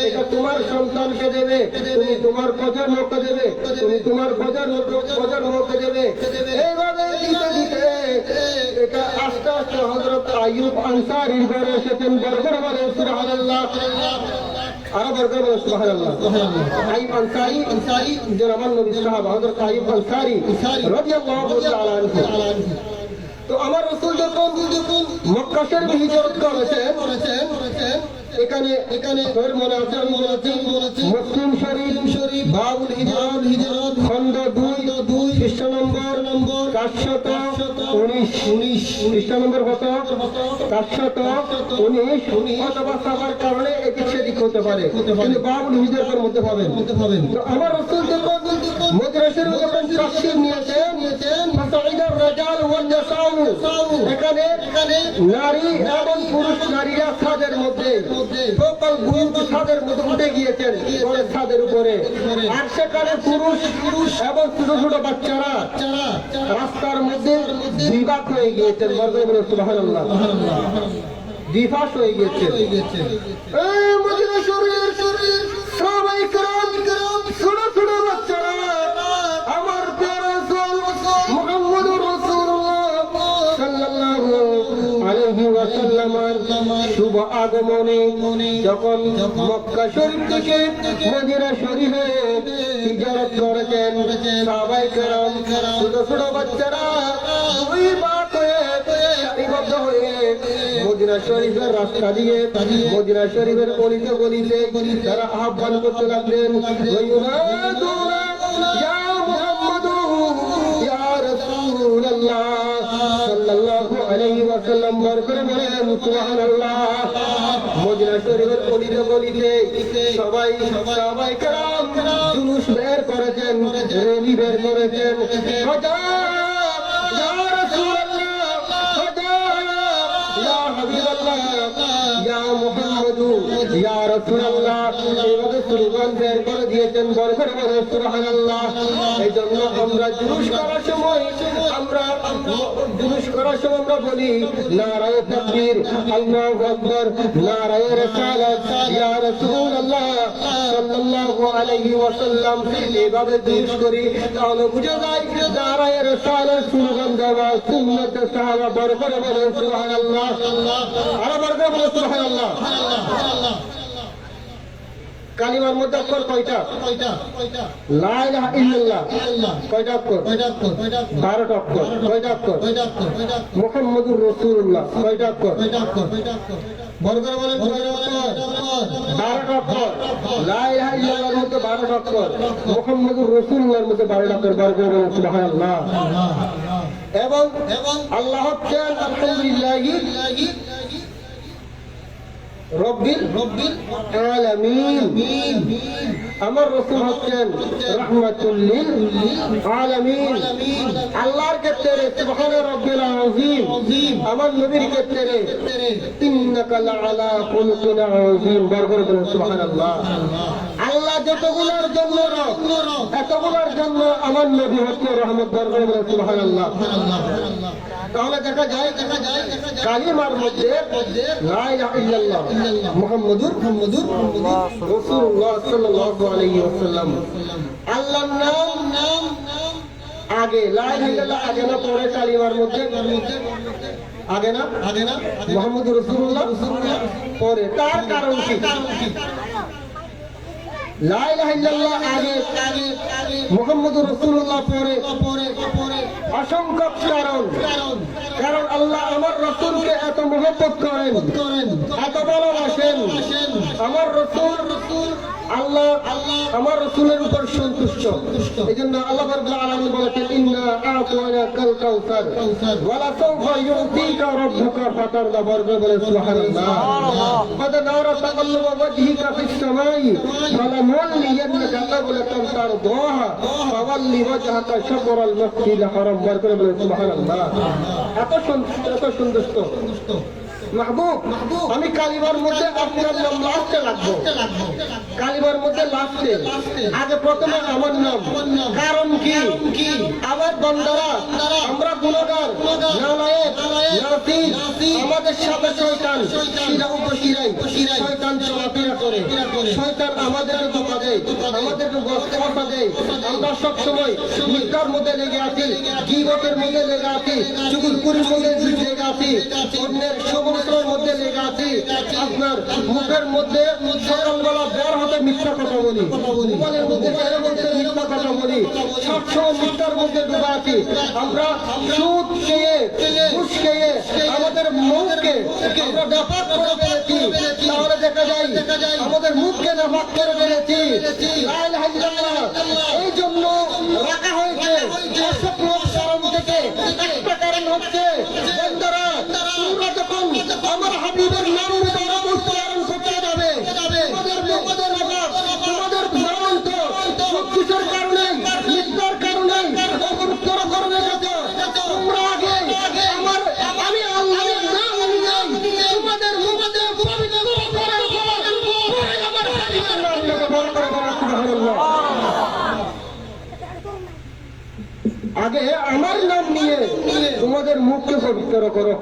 এটা তোমার সন্তানকে দেবে, তুমি তোমার প্রজন্মকে দেবে, তুমি তোমার প্রজন্মকে দেবে। এইভাবে দিতে দিতে এটা আস্তে আস্তে হযরত আইয়ুব আনসারীর ঘরে এসেছেন। বরকর বলে সুবহানাল্লাহ, আরো বরকর বলে সুবহানাল্লাহ। আইয়ুব আনসারী জনাব নবী সাহাবা হযরত আইয়ুব আনসারী রাদিয়াল্লাহু তাআলা আনহু। তো আমার রাসূল যখন মক্কা শরীফে হিজরত করেছেন, এখানে তোর মনে আছে আমি বলেছি মুসলিম শরীফ বাবুল হিজরত খন্ড 2 পৃষ্ঠা নম্বর 419 পৃষ্ঠা নম্বর কত 419 অথবা সাফার কারণে এদিক সেদিক হতে পারে, কিন্তু বাবুল হিজরতের মধ্যে পাবেন। তো আমার রাসূল যখন মদিনা শরীফে যখন তাশরীফ নিয়েছেন ফাসাইদার রাজাল ওয়ান নিসাউ, এখানে নারী এবং পুরুষ নারীরা ছাদের মধ্যে সকল ছাদের মধ্যে উঠে গিয়েছেন, ছাদের উপরে। আর সেখানে পুরুষ এবং ছোট ছোট বাচ্চারা রাস্তার মধ্যে দ্বিভাগ হয়ে গিয়েছেন। সুবহানাল্লাহ, দ্বিভাগ হয়ে গিয়েছেন। মদিনা শরীফের সাহাবায়ে কেরাম, ছোট ছোট বাচ্চারা আমার প্রিয় রাসূল মুহাম্মদুর রাসূলুল্লাহ সাল্লাল্লাহু আলাইহি ওয়াসাল্লামের শুভ আগমনে যখন মক্কা শরীফ থেকে মদিনা শরীফে হিজরত করেছেন, সাহাবায়ে কেরাম ছোট ছোট বাচ্চারা দুই ভাগ হয়ে সারিবদ্ধ হয়ে মদিনা শরীফের রাস্তা দিয়ে মদিনা শরীফের গলিতে গলিতে তারা আহ্বান করতে লাগলেন, ইয়া মুহাম্মাদু ইয়া রাসূলুল্লাহ সাল্লাল্লাহু আলাইহি ওয়াসাল্লাম। বরকরে বলেন সুবহানাল্লাহ। মদিনা শরীফের গলিতে গলিতে সবাই কেরাম জুলুস বের করেছেন, র্যালি বের করেছেন। ইয়া রাসূলুল্লাহ, ইয়া হাবিবাল্লাহ, ইয়া মুহাম্মাদু, ইয়া রাসূলুল্লাহ, এইভাবে স্লোগান বের করে দিয়েছেন। বরকরে বলেন সুবহানাল্লাহ। এই জন্য আমরা জুলুস করার সময় আমরা বলি নারায়ে তাকবীর, আল্লাহু আকবার, নারায়ে রিসালাত, ইয়া রাসূলুল্লাহ সাল্লাল্লাহু আলাইহি ওয়াসাল্লাম। এইভাবে জুলুস করি, তাহলে বুঝা যায় নারায়ে রিসালাত স্লোগান দেওয়া সুন্নাত সাহাবা। বরকরে বলেন সুবহানাল্লাহ, আর বরকরে বলেন সুবহানাল্লাহ। কালিমার মধ্যে অক্ষর কয়টা? লা ইলাহা ইল্লাল্লাহ কয়টা অক্ষর? 12টা অক্ষর। কয়টা অক্ষর? মুহাম্মাদুর রাসূলুল্লাহ কয়টা অক্ষর? বর্গরে বলেন 12টা অক্ষর। লা ইলাহা ইল্লাল্লাহর মধ্যে 12টা অক্ষর, মুহাম্মাদুর রাসূলুল্লাহর মধ্যে 12টা অক্ষর। বর্গরে বলেন সুবহানাল্লাহ। এবং আল্লাহ হচ্ছেন আলহামদুলিল্লাহি রব্বিল আলামিন। আমার রাসূল হচ্ছেন রাহমাতুল লিল আলামিন। আল্লাহর ক্ষেত্রে সুবহান রাব্বিল আযীম, আমার নবীর ক্ষেত্রে ইন্নাকা লাআলা খুলুকিন আযীম। বরকত বলেন সুবহানাল্লাহ। আল্লাহ যতগুলোর জন্য এতগুলোর জন্য আমার নবী হচ্ছে রহমত। বরকত বলেন সুবহানাল্লাহ। তাহলে দেখা যায় কালিমার মধ্যে লা ইলাহা ইল্লাল্লাহ মুহাম্মাদুর রাসূলুল্লাহ সাল্লাল্লাহু আলাইহি ওয়াসাল্লাম। আল্লাহর নাম আগে, লা ইলাহা ইল্লাল্লাহ আগে না পরে? কালিমার মধ্যে আগে না মুহাম্মাদুর রাসূলুল্লাহ পরে। তার কারণ কি? লা ইলাহা ইল্লাল্লাহ আগে, মুহাম্মাদুর রাসূলুল্লাহ পরে। অসংখ্য কারণ আল্লাহ আমার রাসূলকে এত মহব্বত করেন, এত ভালোবাসেন। আমার রাসূল আল্লাহ আমার রাসূলের উপর সন্তুষ্ট। এজন্য আল্লাহ রাব্বুল আলামিন বলেছেন ইন্না আ'তানাকাল কাউসার ওয়ালা সাওফা ইউতিকা রাব্বুকা ফাতারদা। বলে সুবহানাল্লাহ। قد نرى تقلب وجهك في السماء فلنولينك قبلة ترضاها فول وجهك شطر المسجد الحرام। বলে সুবহানাল্লাহ। এত সন্তুষ্ট মাহবুব, আমি কালিমার মধ্যে আপনার নাম লাস্টে রাখবো। কালিমার মধ্যে লাস্টে, আগে প্রথমে আমার নাম। কারণ কি? আমার বান্দারা আমরা গুনাহগার, নালায়েক, নাসির, আমাদের সাথে শয়তান শিরা উপশিরাই শয়তান চলাফেরা করে। শয়তান আমাদেরকে ধোঁকা দেয়, আমাদেরকে কথা দেয়। আমরা সবসময় মিথ্যার মধ্যে লেগে আছি, গীবতের মধ্যে লেগে আছি, চুগলখুরির মধ্যে লেগে আছি, অন্যের সমস্যার মধ্যে লেগে আছি। আপনার মুখের মধ্যে সকালবেলা বের হতে মিথ্যা কথা বলি, মোবাইলের মধ্যে বের হতে মিথ্যা কথা বলি, সবসময় মিথ্যার মধ্যে ডুবে আছি। আমরা সুদ খেয়ে, ঘুষ খেয়ে আমাদের মুখকে আমরা নাপাক করে ফেলেছি। তাহলে দেখা যায় আমাদের মুখকে নাপাক করে ফেলেছি। লা ইলাহা ইল্লাল্লাহ। এই জন্য রাখা হয়েছে অসৎ লোক কারণ থেকে। একটা কারণ হচ্ছে বন্ধুরা, তোমরা যখন আমার হাবিবের নাম দ্বারা উচ্চারণ করতে যাবে, তোমাদের ধারণ তো সবকিছুর কারণে, মিথ্যার কারণে, অপবিত্র কারণে যাচ্ছে। তোমরা আগে আমি আল্লাহর নাম অনুযায়ী তোমাদের মুখে পবিত্র করে আমার হাবিবের নাম নিয়ে বড় করে বলা সুবহানাল্লাহ। আগে আমার নাম নিয়ে তোমাদের মুখকে পবিত্র করো।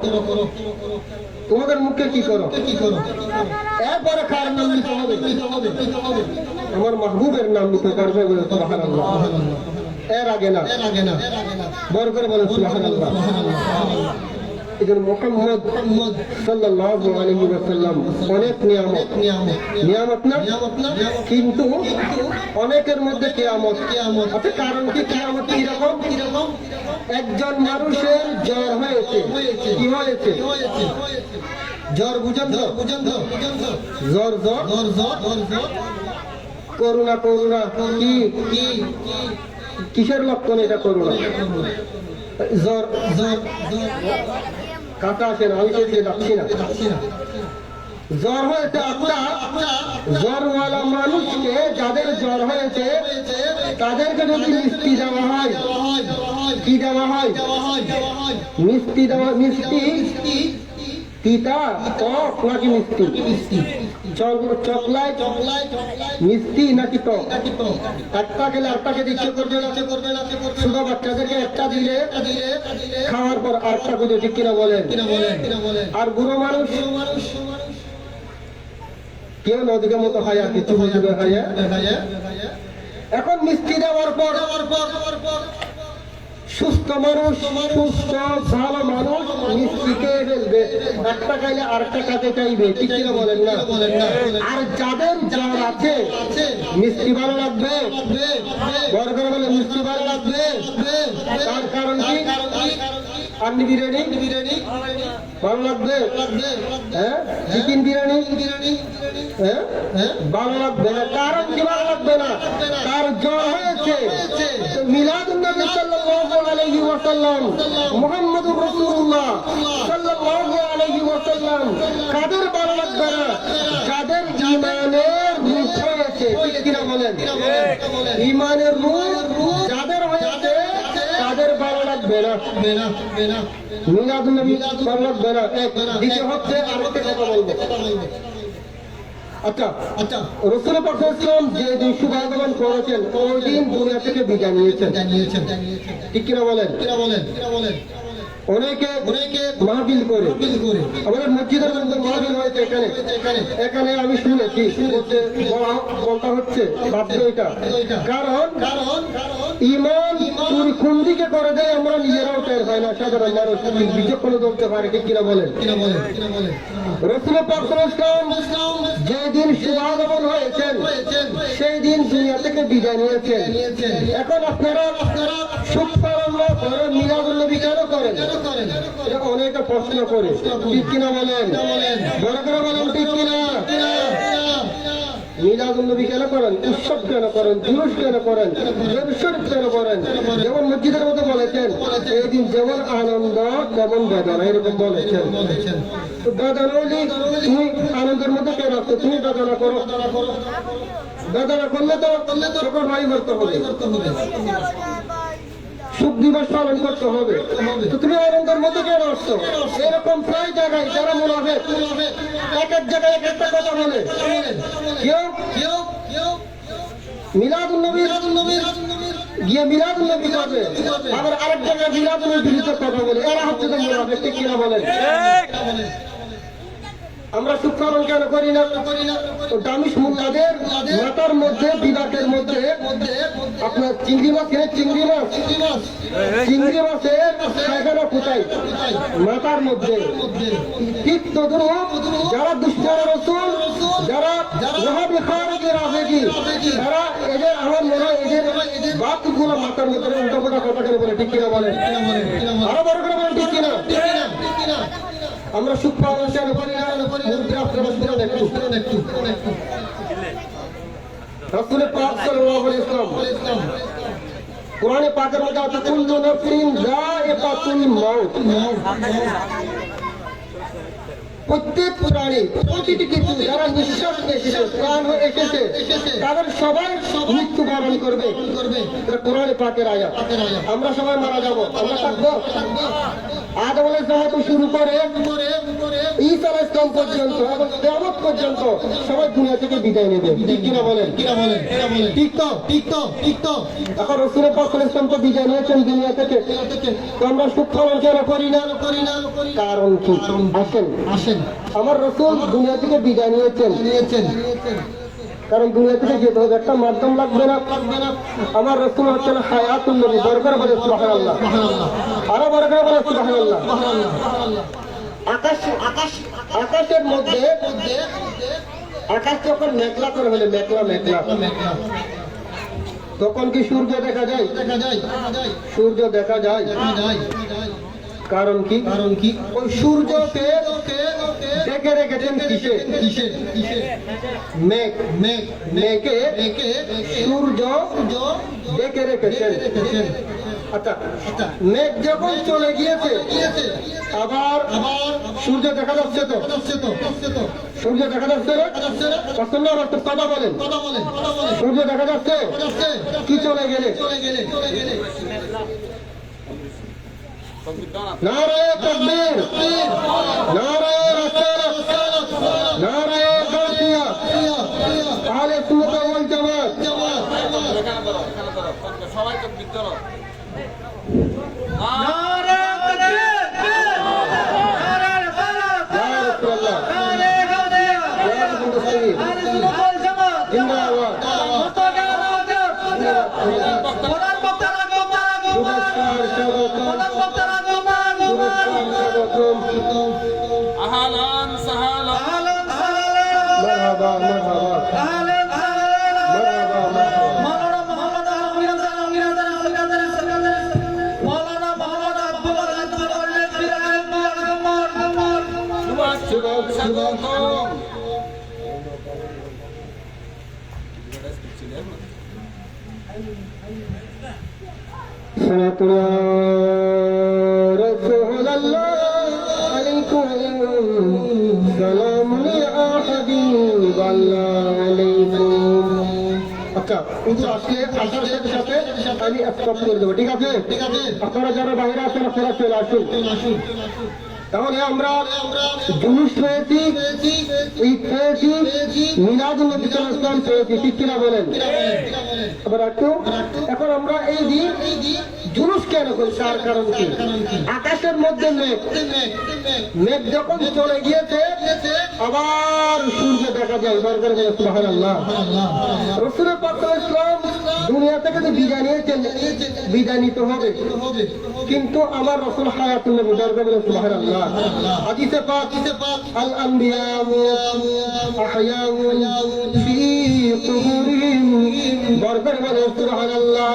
তোমাদের মুখে কি করো? এরপরে কার নাম নিতে হবে? আমার মাহবুবের নাম নিতে পারবে বলে সুবহানাল্লাহ। এর আগে না, বড় করে বলে সুবহানাল্লাহ। এজন্য মুহাম্মদ সাল্লাল্লাহু আলাইহি ওয়াসাল্লাম অনেক নিয়ামত না, কিন্তু অনেকের মধ্যে কিয়ামত। আচ্ছা, কারণ কি কিয়ামত কিরকম? একজন মানুষের জ্বর হয়েছে। কি হয়েছে? জ্বর বুঝেন তো? জ্বর করুণা কি কিসের লক্ষণ এটা? করুণা। জ্বর কাটা আসে না, আমি সে যাচ্ছি না। জ্বর হয়েছে একটা জ্বরওয়ালা মানুষকে, যাদের জ্বর হয়েছে তাদেরকে যদি মিষ্টি দেওয়া হয়, কি দেওয়া হয়? মিষ্টি দেওয়া। মিষ্টি তিতা, টক নাকি মিষ্টি? চকলাই মিষ্টি নাকি টক? একটা খেলে আরেকটা খেতে ইচ্ছে করবে না? শুধু বাচ্চাদেরকে একটা দিলে খাওয়ার পর আরেকটা খুঁজে, ঠিক কিনা বলেন? আর বুড়ো মানুষ কেউ নদীর মতো খায়, আর কিছু বুঝবে খায়। এখন মিষ্টি দেওয়ার পর সুস্থ মানুষ, সুস্থ ভালো মানুষ মিষ্টি খেয়ে ফেলবে, একটা খাইলে আরেকটা কাছে চাইবে, ঠিক কিনা বলেন না? আর যাদের জ্বর আছে মিষ্টি ভালো লাগবে, বড় করে বলে মিষ্টি ভালো লাগবে। তার কারণ কি? আন্নি বিরিয়ানি ভালো লাগবে, হ্যাঁ? চিকেন বিরিয়ানি হ্যাঁ ভালো লাগবে না। কারণ কি ভালো লাগবে না? তার জ্বর হয়েছে। মিলাদুন নবী সাল্লাল্লাহু আলাইহি ওয়াসাল্লাম, মুহাম্মদুর রাসূলুল্লাহ সাল্লাল্লাহু আলাইহি ওয়াসাল্লাম কাদের ভালো লাগবে না? যাদের ঈমানের রূপ হয়েছে, ঠিক কিনা বলেন? ঈমানের রূপ যাদের হয়েছে তাদের ভালো লাগবে না। মিলাদুন নবী ভালো লাগবে না। দ্বিতীয় হচ্ছে আরেকটা কথা বলবো। আচ্ছা, রাসূল পাক সাল্লাল্লাহু আলাইহি ওয়াসাল্লাম যে দিন শুভাগমন করেছেন ওই দিন দুনিয়া থেকে বিদায় নিয়েছেন, ঠিক কিনা বলেন? অনেকে মাহফিল করে, আমাদের মসজিদের মধ্যে মাহফিল হয়েছে। এখানে আমি শুনেছি বলতে হচ্ছে বাধ্য এটা। কারণ ইমান চুরি কোন দিকে করে দেয় আমরা নিজেরাও টের পাই না। সাধারণ মানুষ বিচক্ষণ ধরতে পারে, ঠিক কিনা বলেন? রাসূল পাক সাল্লাল্লাহু আলাইহি ওয়াসাল্লাম যেদিন শুভাগমন হয়েছেন সেই দিন দুনিয়া থেকে বিদায় নিয়েছেন। এখন আপনারা সুবহানাল্লাহ করে মিলাদুন নবী কেন করেন? এটা অনেকে প্রশ্ন করে, ঠিক কিনা বলেন? বড় করে বলেন, ঠিক কিনা? মিলাদুন নবী কেন করেন, উৎসব কেন করেন, জুলুস কেন করেন, শরীফ কেন করেন? যেমন মসজিদের মধ্যে বলেছেন এই দিন যেমন আনন্দ তেমন বেদনা, এরকম বলেছেন। তো বেদনা হলে তুমি আনন্দের মধ্যে কেন আসছো? তুমি বেদনা করো, বেদনা করলে তো সকল ভাই করতে হবে, সুখ দিবস পালন করতে হবে। তো তুমি আনন্দের মধ্যে কেন আসছো? এরকম প্রায় জায়গায় যারা মুনাফিক এক এক জায়গায় এক একটা কথা বলে। কেউ মিলাদুন নবী গিয়ে মিলাদুন নবী করবে, আবার আরেক জায়গায় মিলাদুন নবীর বিরুদ্ধে কথা বলে। এরা হচ্ছে তো মুনাফিক, ঠিক কিনা বলেন? আমরা সুখ পালন কেন করি না? দামিশ মোল্লাদের মাথার মধ্যে বিরাটের মধ্যে আপনার চিংড়ি মাছ কিনে, চিংড়ি মাছের পায়খানা কোথায়? মাথার মধ্যে। ঠিক তদ্রুপ যারা দুশ্মন রাসূল, যারা ওয়াহাবি খারিজি রাফেজি, তারা এদের আমার মনে হয় এদের বাতগুলো মাথার মধ্যে উল্টাপাল্টা কথা কেন বলে, ঠিক কিনা বলেন? আরো বড় করে বলেন, ঠিক কিনা? আমরা সুখ পালন কেন করি না? রাসূল পাক সাল্লাল্লাহু আলাইহি ওয়াসাল্লাম কোরআনে পাকের মধ্যে আছে কুল্লু নাফসিন যায়িকাতুল মাউত। প্রত্যেক প্রাণী, প্রতিটি কিছু যারা নিঃশ্বাস এসেছে, প্রাণ হয়ে এসেছে, তাদের সবাই মৃত্যুবরণ করবে। এটা কোরআনে পাকের আয়াত। আমরা সবাই মারা যাব, আমরা থাকবো। আদম আলাইহিস সালাম থেকে শুরু করে ঈসা আলাইহিস সালাম পর্যন্ত এবং কিয়ামত পর্যন্ত সবাই দুনিয়া থেকে বিদায় নেবে, ঠিক কিনা বলেন? ঠিক তো। এখন রাসূল পাক সাল্লাল্লাহু আলাইহি ওয়াসাল্লাম তো বিদায় নিয়েছেন দুনিয়া থেকে। তো আমরা সুখ পালন কেন করি না? কারণ কি? আসেন, আমার রাসূল দুনিয়া থেকে বিদায় নিয়েছেন, কারণ দুনিয়া থেকে যেতে হবে, একটা মাধ্যম লাগবে না? আমার রাসূল হচ্ছেন হায়াতুন নবী। বরকর বলে সুবহানাল্লাহ, আরো বরকর বলে সুবহানাল্লাহ। আকাশের মধ্যে আকাশ যখন মেঘলা করে হলে, মেঘলা তখন কি সূর্য দেখা যায়? সূর্য দেখা যায়। কারণ কি? ওই সূর্যকে ডেকে রেখেছেন কিসে? মেঘে সূর্য ডেকে রেখেছেন। আচ্ছা, মেঘ যখন চলে গিয়েছে আবার সূর্য দেখা যাচ্ছে তো? সূর্য দেখা যাচ্ছে না? কথা বলেন, সূর্য দেখা যাচ্ছে? কি চলে গেলে? নারায়ে তাকবীর, নারায়ে রিসালাত, নারায়ে গাউসিয়া, আহলে সুন্নাত ওয়াল জামাত। সবাই তাকবীর করো। নারায়ে তাকবীর, নারায়ে রিসালাত, ইয়া রাসূলুল্লাহ, নারায়ে গাউসিয়া, ইয়া মুসলিম, আহলে সুন্নাত ওয়াল জামাত। জিন্দাবাদ। আহলান সাহলান মারহাবা, صلاة يا رسول الله عليكم سلام يا حبيب الله عليكم। আচ্ছা, হুজুর আসলে আসার সাথে সাথে আমি স্টপ করে দেবো, ঠিক আছে? আপনারা যারা বাইরে আছেন আপনারা চলে আসুন। তাহলে আমরা জুলুস পেয়েছি, ঈদ পেয়েছি, মিলাদুন নবী সাল্লাল্লাহু আলাইহি ওয়াসাল্লাম পেয়েছি, ঠিক কিনা বলেন? আবার একটু, এখন আমরা এই দিন জুলুস কেন করি, তার কারণ কি? আকাশের মধ্যে মেঘ যখন চলে গিয়েছে আবার সূর্য দেখা যায়। বরকর বলে সুবহানাল্লাহ। রাসূল পাক সাল্লাল্লাহু আলাইহি ওয়াসাল্লাম দুনিয়া থেকে যে বিদায় নিয়েছেন, বিদায় নিতে হবে, কিন্তু আমার রাসূল হায়াতুন নবী। বরকর বলে সুবহানাল্লাহ। হাদিসে পাক আল আম্বিয়া আহয়াউন ফি কুবুরিহিম। বরকর বলে সুবহানাল্লাহ।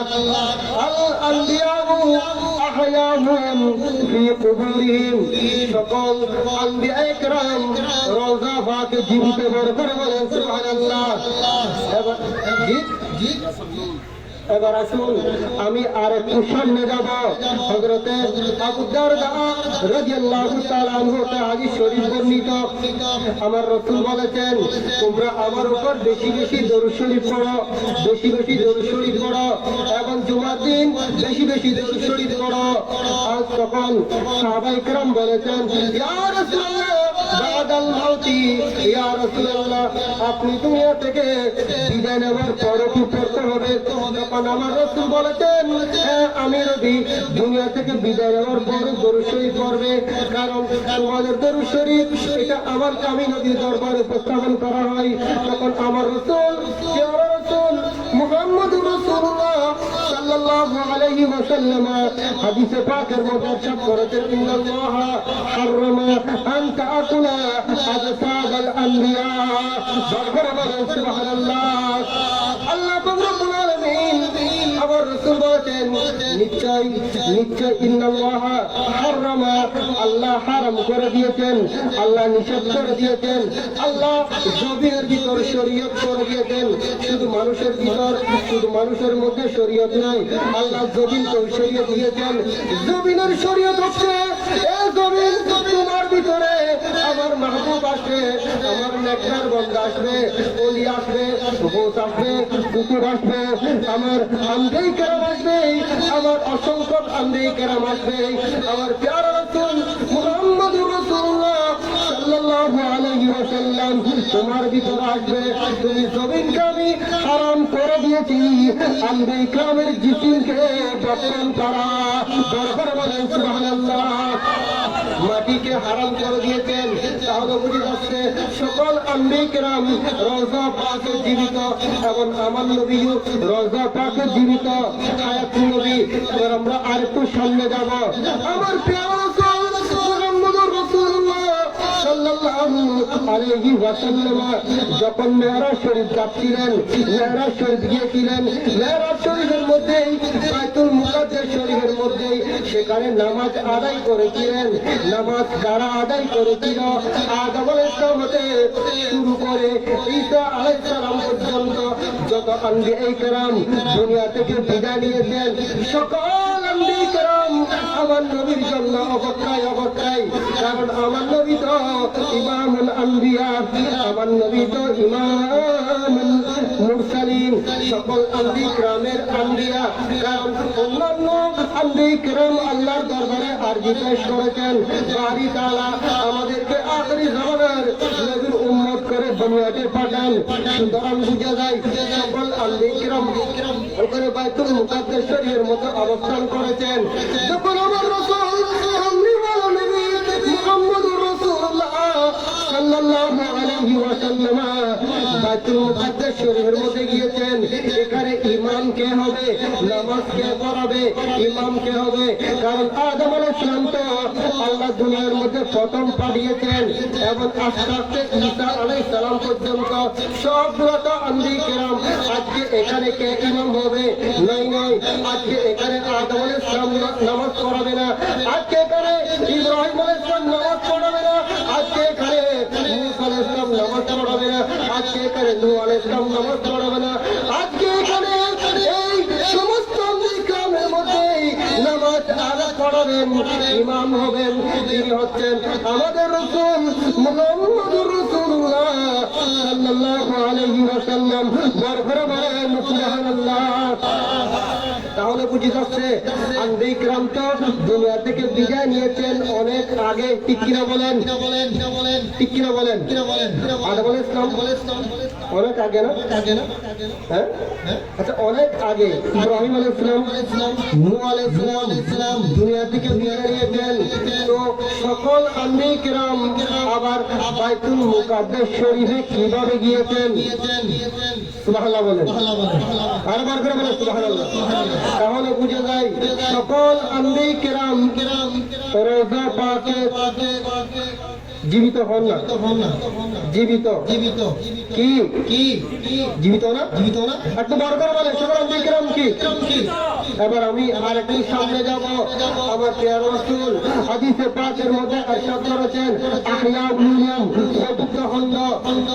আল আম্বিয়া আহয়াহুম ফি কুবুরিহিম, সকল আম্বিয়া একরাম রওজা পাকে জীবিত করে বলেন সুবহানাল্লাহ। এবার আসুন আমি আর একটু সামনে যাব। হযরতে আবু দারদা রাদিয়াল্লাহু তাআলা আনহু হাদিস শরীফ বর্ণিত, আমার রাসূল বলেছেন, তোমরা আমার উপর বেশি বেশি দরুদ শরীফ পড়ো, বেশি বেশি দরুদ শরীফ পড়ো, এবং জুমার দিন বেশি বেশি দরুদ শরীফ পড়ো। আজ তখন সাহাবায়ে কেরাম বলেছেন, ইয়া রাসূলুল্লাহ বাদাল মাউতি, ইয়া রাসূলুল্লাহ আপনি দুনিয়া থেকে বিদায় নেওয়ার পর কি করতে হবে? তখন আমার রাসূল বলেছেন, আমি নবী দুনিয়া থেকে বিদায় নেওয়ার পর দরুদ শরীফ পড়বে, কারণ তোমাদের দরুদ শরীফ এটা আমার আমি নবীর দরবারে উপস্থাপন করা হয়। তখন আমার রাসূল, ইয়া রাসূল মুহাম্মদুর রাসূলুল্লাহ সাল্লাল্লাহু আলাইহি ওয়াসাল্লাম হাদিসে পাকের মধ্যে ইরশাদ করেছেন, ইন্নাল্লাহ হারামা আন তাআকুলা আজসাদাল আনবিয়া। দরবারে বলেন সুবহানাল্লাহ। আল্লাহ রাব্বুল আলামিন আমার রাসূল বলেছেন, নিশ্চয় নিশ্চয় ইন্নাল্লাহ হারামা, আল্লাহ হারাম করে দিয়েছেন, আল্লাহ নিষেধ করে দিয়েছেন, আল্লাহ জবিনের ভিতর শরীয়ত করে দিয়েছেন। শুধু মানুষের ভিতর, শুধু মানুষের মধ্যে শরীয়ত নাই, আল্লাহ জবিনকে শরীয়ত দিয়েছেন। জবিনের শরীয়ত হচ্ছে এই জবিন, তোমার ভিতরে আমার মাহবুব আসবে, আমার নেককার বান্দা আসবে, ওলি আসবে, গোস আসবে, কুকুর আসবে, আমার আম্বিয়া কেরাম আসবে, আমার অসংখ্য আম্বিয়া কেরাম আসবে, আমার প্যারা রাসূল মুহাম্মদুর রাসূলুল্লাহ সাল্লাল্লাহু আলাইহি ওয়াসাল্লাম তোমার ভিতরে আসবে। তুমি জমিনকে আমি হারাম করে দিয়েছি, আম্বিয়া কেরামের জিসিমকে দফন করা। দরবারে বলেন সুবহানাল্লাহ। মাটিকে হারাম করে দিয়েছেন, তাহলে বুঝে যাচ্ছে সকল আম্বিয়া কেরাম রওজা পাকে জীবিত, এবং আমার নবীও রওজা পাকে জীবিত হায়াতুন নবী। এবার আমরা আরেকটু সামনে যাব। আমার প্রিয় রাসূল মুহাম্মদুর রাসূলুল্লাহ সাল্লাল্লাহু আলাইহি ওয়াসাল্লাম যখন মেরাজ শরীফ যাচ্ছিলেন, মেরাজ শরীফ গিয়েছিলেন, মেরাজ শরীফের মধ্যেই বাইতুল মুকাদ্দাস শরীফের মধ্যেই সেখানে নামাজ আদায় করেছিলেন। নামাজ যারা আদায় করেছিল, আদম আলাইহিস সালাম হতে শুরু করে ঈসা আলাইহিস সালাম পর্যন্ত যত আম্বিয়া কেরাম দুনিয়া থেকে বিদায় নিয়েছেন, সকল আম্বিয়া কেরাম আমার নবীর জন্য অপেক্ষায় অপেক্ষায়। কারণ আমার নবী তো ইমামুল আম্বিয়া, আমার নবী তো ইমামুল মুরসালিন, সকল আম্বিয়া কেরামের আম্বিয়া। কারণ অন্যান্য আম্বিয়া কেরাম আল্লাহর দরবারে আরজি পেশ করেছেন, বাড়ি তাআলা আমাদেরকে আখিরি জামানার নবীর উম্মত করে দুনিয়াতে পাঠান। সুতরাং বুঝা যায় সকল আম্বিয়া কেরাম ওখানে বাইতুল মুকাদ্দাস শরীফের মতো অবস্থান করেছেন। যখন আমার রাসূল কামলিওয়ালা নবী মুহাম্মদুর রাসূলুল্লাহ সাল্লাল্লাহু আলাইহি ওয়াসাল্লাম বাইতুল মুকাদ্দাস শরীফের মধ্যে গিয়েছেন, এখানে ইমাম কে হবে, নামাজ কে পড়াবে, ইমাম কে হবে? কারণ আদম আলাইহিস সালাম তো আল্লাহ দুনিয়ার মধ্যে প্রথম পাঠিয়েছেন, এবং আস্তে আস্তে ঈসা আলাইহিস সালাম পর্যন্ত সবগুলো আম্বিয়া কেরাম। আজকে এখানে কে ইমাম হবে? নাই নাই, আজকে এখানে আদম আলাইহিস সালাম নামাজ পড়াবে না, আজকে এখানে ইব্রাহিম আলাইহিস সালাম নামাজ পড়াবে না, আজকে এখানে মূসা আলাইহিস সালাম নামাজ পড়াবে না, আজকে এখানে নূহ আলাইহিস সালাম নামাজ পড়াবে না, আজকে এখানে এই সমস্ত আম্বিয়া কেরামের মধ্যে নামাজ আদায় পড়াবেন, ইমাম হবেন, তিনি হচ্ছেন আমাদের রাসূল মুহাম্মদুর রাসূলুল্লাহ সাল্লাল্লাহু আলাইহি ওয়াসাল্লাম। বরবরে বলেন সুবহানাল্লাহ। তাহলে বুঝে যাচ্ছে আম্বিয়া কেরাম তো দুনিয়া থেকে বিদায় নিয়েছেন অনেক আগে, ঠিক কিনা বলেন? ঠিক কিনা বলেন? আদম আলাইহিস সালাম অনেক আগে না? হ্যাঁ, আচ্ছা অনেক আগে ইব্রাহিম আলাইহিস সালাম, নূহ আলাইহিস সালাম দুনিয়া থেকে বিদায় নিয়েছেন। তো সকল আম্বিয়া কেরাম আবার বাইতুল মুকাদ্দাস শরীফে কিভাবে গিয়েছেন? সুবহানাল্লাহ বলেন, আরেকবার করে বলেন সুবহানাল্লাহ। তাহলে বুঝে যায় সকল আম্বিয়া কেরাম রওজা পাকে জীবিত হন না, জীবিত জীবিত কি কি জীবিত না জীবিত না একটু বড় করে বলে সুতরাং বিক্রম কি এবার আমি আর একটু সামনে যাব আমার প্রিয় রাসূল হাদিসে পাকের মধ্যে ইরশাদ করেছেন আহয়া উলুম চতুর্থ খণ্ড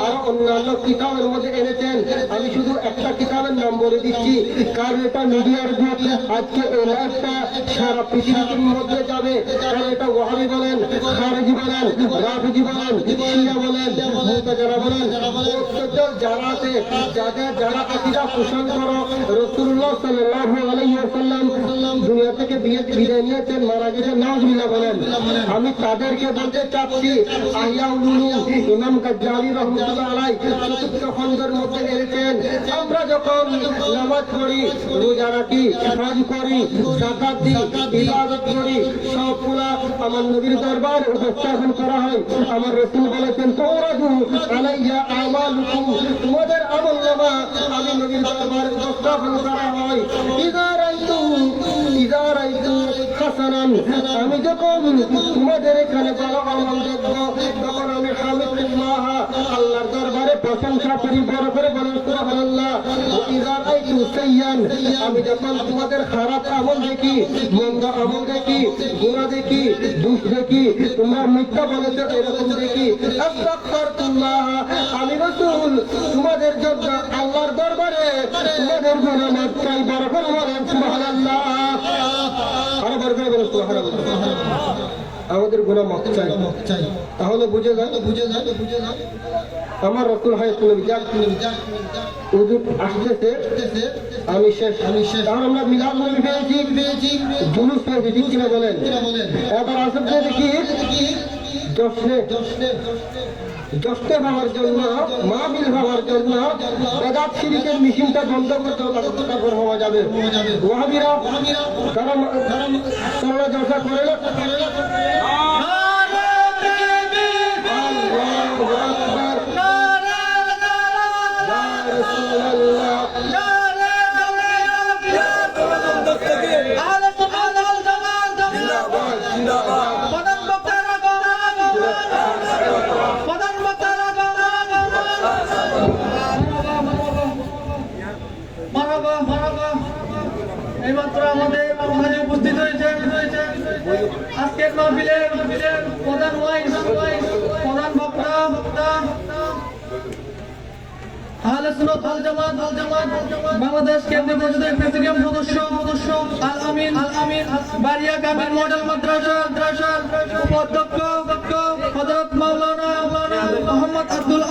আর অন্যান্য কিতাবের মধ্যে এনেছেন আমি শুধু একটা কিতাবের নাম বলে দিচ্ছি কারণ এটা মিডিয়ার যুগ আজকে এই লাইভটা সারা পৃথিবীর মধ্যে যাবে কারণ এটা ওয়াহাবি বলেন খারেজি বলেন রাফিজি বলেন শিয়া বলেন মুতাজারা বলেন প্রত্যেক যারা আছে যারা আকীদা পোষণ করো রাসূলুল্লাহ সাল্লাল্লাহু আলাইহি ওয়াসাল্লাম দুনিয়া থেকে বিদায় নিয়েছেন মারা গেছেন নাউজুবিল্লাহ বলেন আমি তাদেরকে বলতে চাচ্ছি আহয়া উলুম ইমাম গাজ্জালি রাহমাতুল্লাহ আলাইহি চতুর্থ খণ্ডের মধ্যে এনেছেন আমরা যখন নামাজ পড়ি রোজা রাখি হজ করি যাকাত দিই ইবাদত করি সবগুলা আমার নবীর দরবারে উপস্থাপন করা হয় আমার রাসূল বলেছেন তুরাদু আলাইয়া আমালুকুম তোমাদের আমলনামা আমি নবীর দরবারে উপস্থাপন করা হয় ইযা রাইতু হাসানান আমি যখন তোমাদের এখানে ভালো আমল দেখব তখন আমি হামিদুল্লাহ আল্লাহর দরবারে প্রশংসা করি বড় করে বলেন সুবহানাল্লাহ ওয়া ইযা রাইতু সাইয়্যান আমি যখন তোমাদের খারাপ আমল দেখি মন্দ আমল দেখি গুনাহ দেখি দুষ দেখি তোমরা মিথ্যা বলেছো এরকম দেখি আস্তাগফিরুল্লাহ আমি রাসূল তোমাদের জন্য আল্লাহর দরবারে তোমাদের গুনাহ মাফ চাই বড় করে বলেন সুবহানাল্লাহ আরো বড় করে বলেন সুবহানাল্লাহ আমাদের গুনাহ মাফ চাই তাহলে বুঝে যায় আমার রাসূল হায়াত নবী যাক হুজুর আসতেছে আমি শেষ তাহলে আমরা মিলাদ নবী পেয়েছি জুলুস পেয়েছি ঠিক কিনা বলেন এবার আসতে দেখি জশ্নে ভাবার জন্য মাহফিল ভাবার জন্য বেদাত শিরকের মিশনটা বন্ধ করতে হবে তারপর হওয়া যাবে ওয়াহাবিরা কারণ তারা জলসা করে না এইমাত্র আমাদের মাঝে উপস্থিত হয়েছে আজকের মাহফিলের প্রধান বক্তা আহলে সুন্নাত ওয়াল জামাত বাংলাদেশ কেন্দ্রীয় পরিষদের প্রেসিডিয়াম সদস্য আল আমিন বারিয়া কামিল মডেল মাদ্রাসার উপাধ্যক্ষ হযরত মাওলানা মোহাম্মদ আব্দুল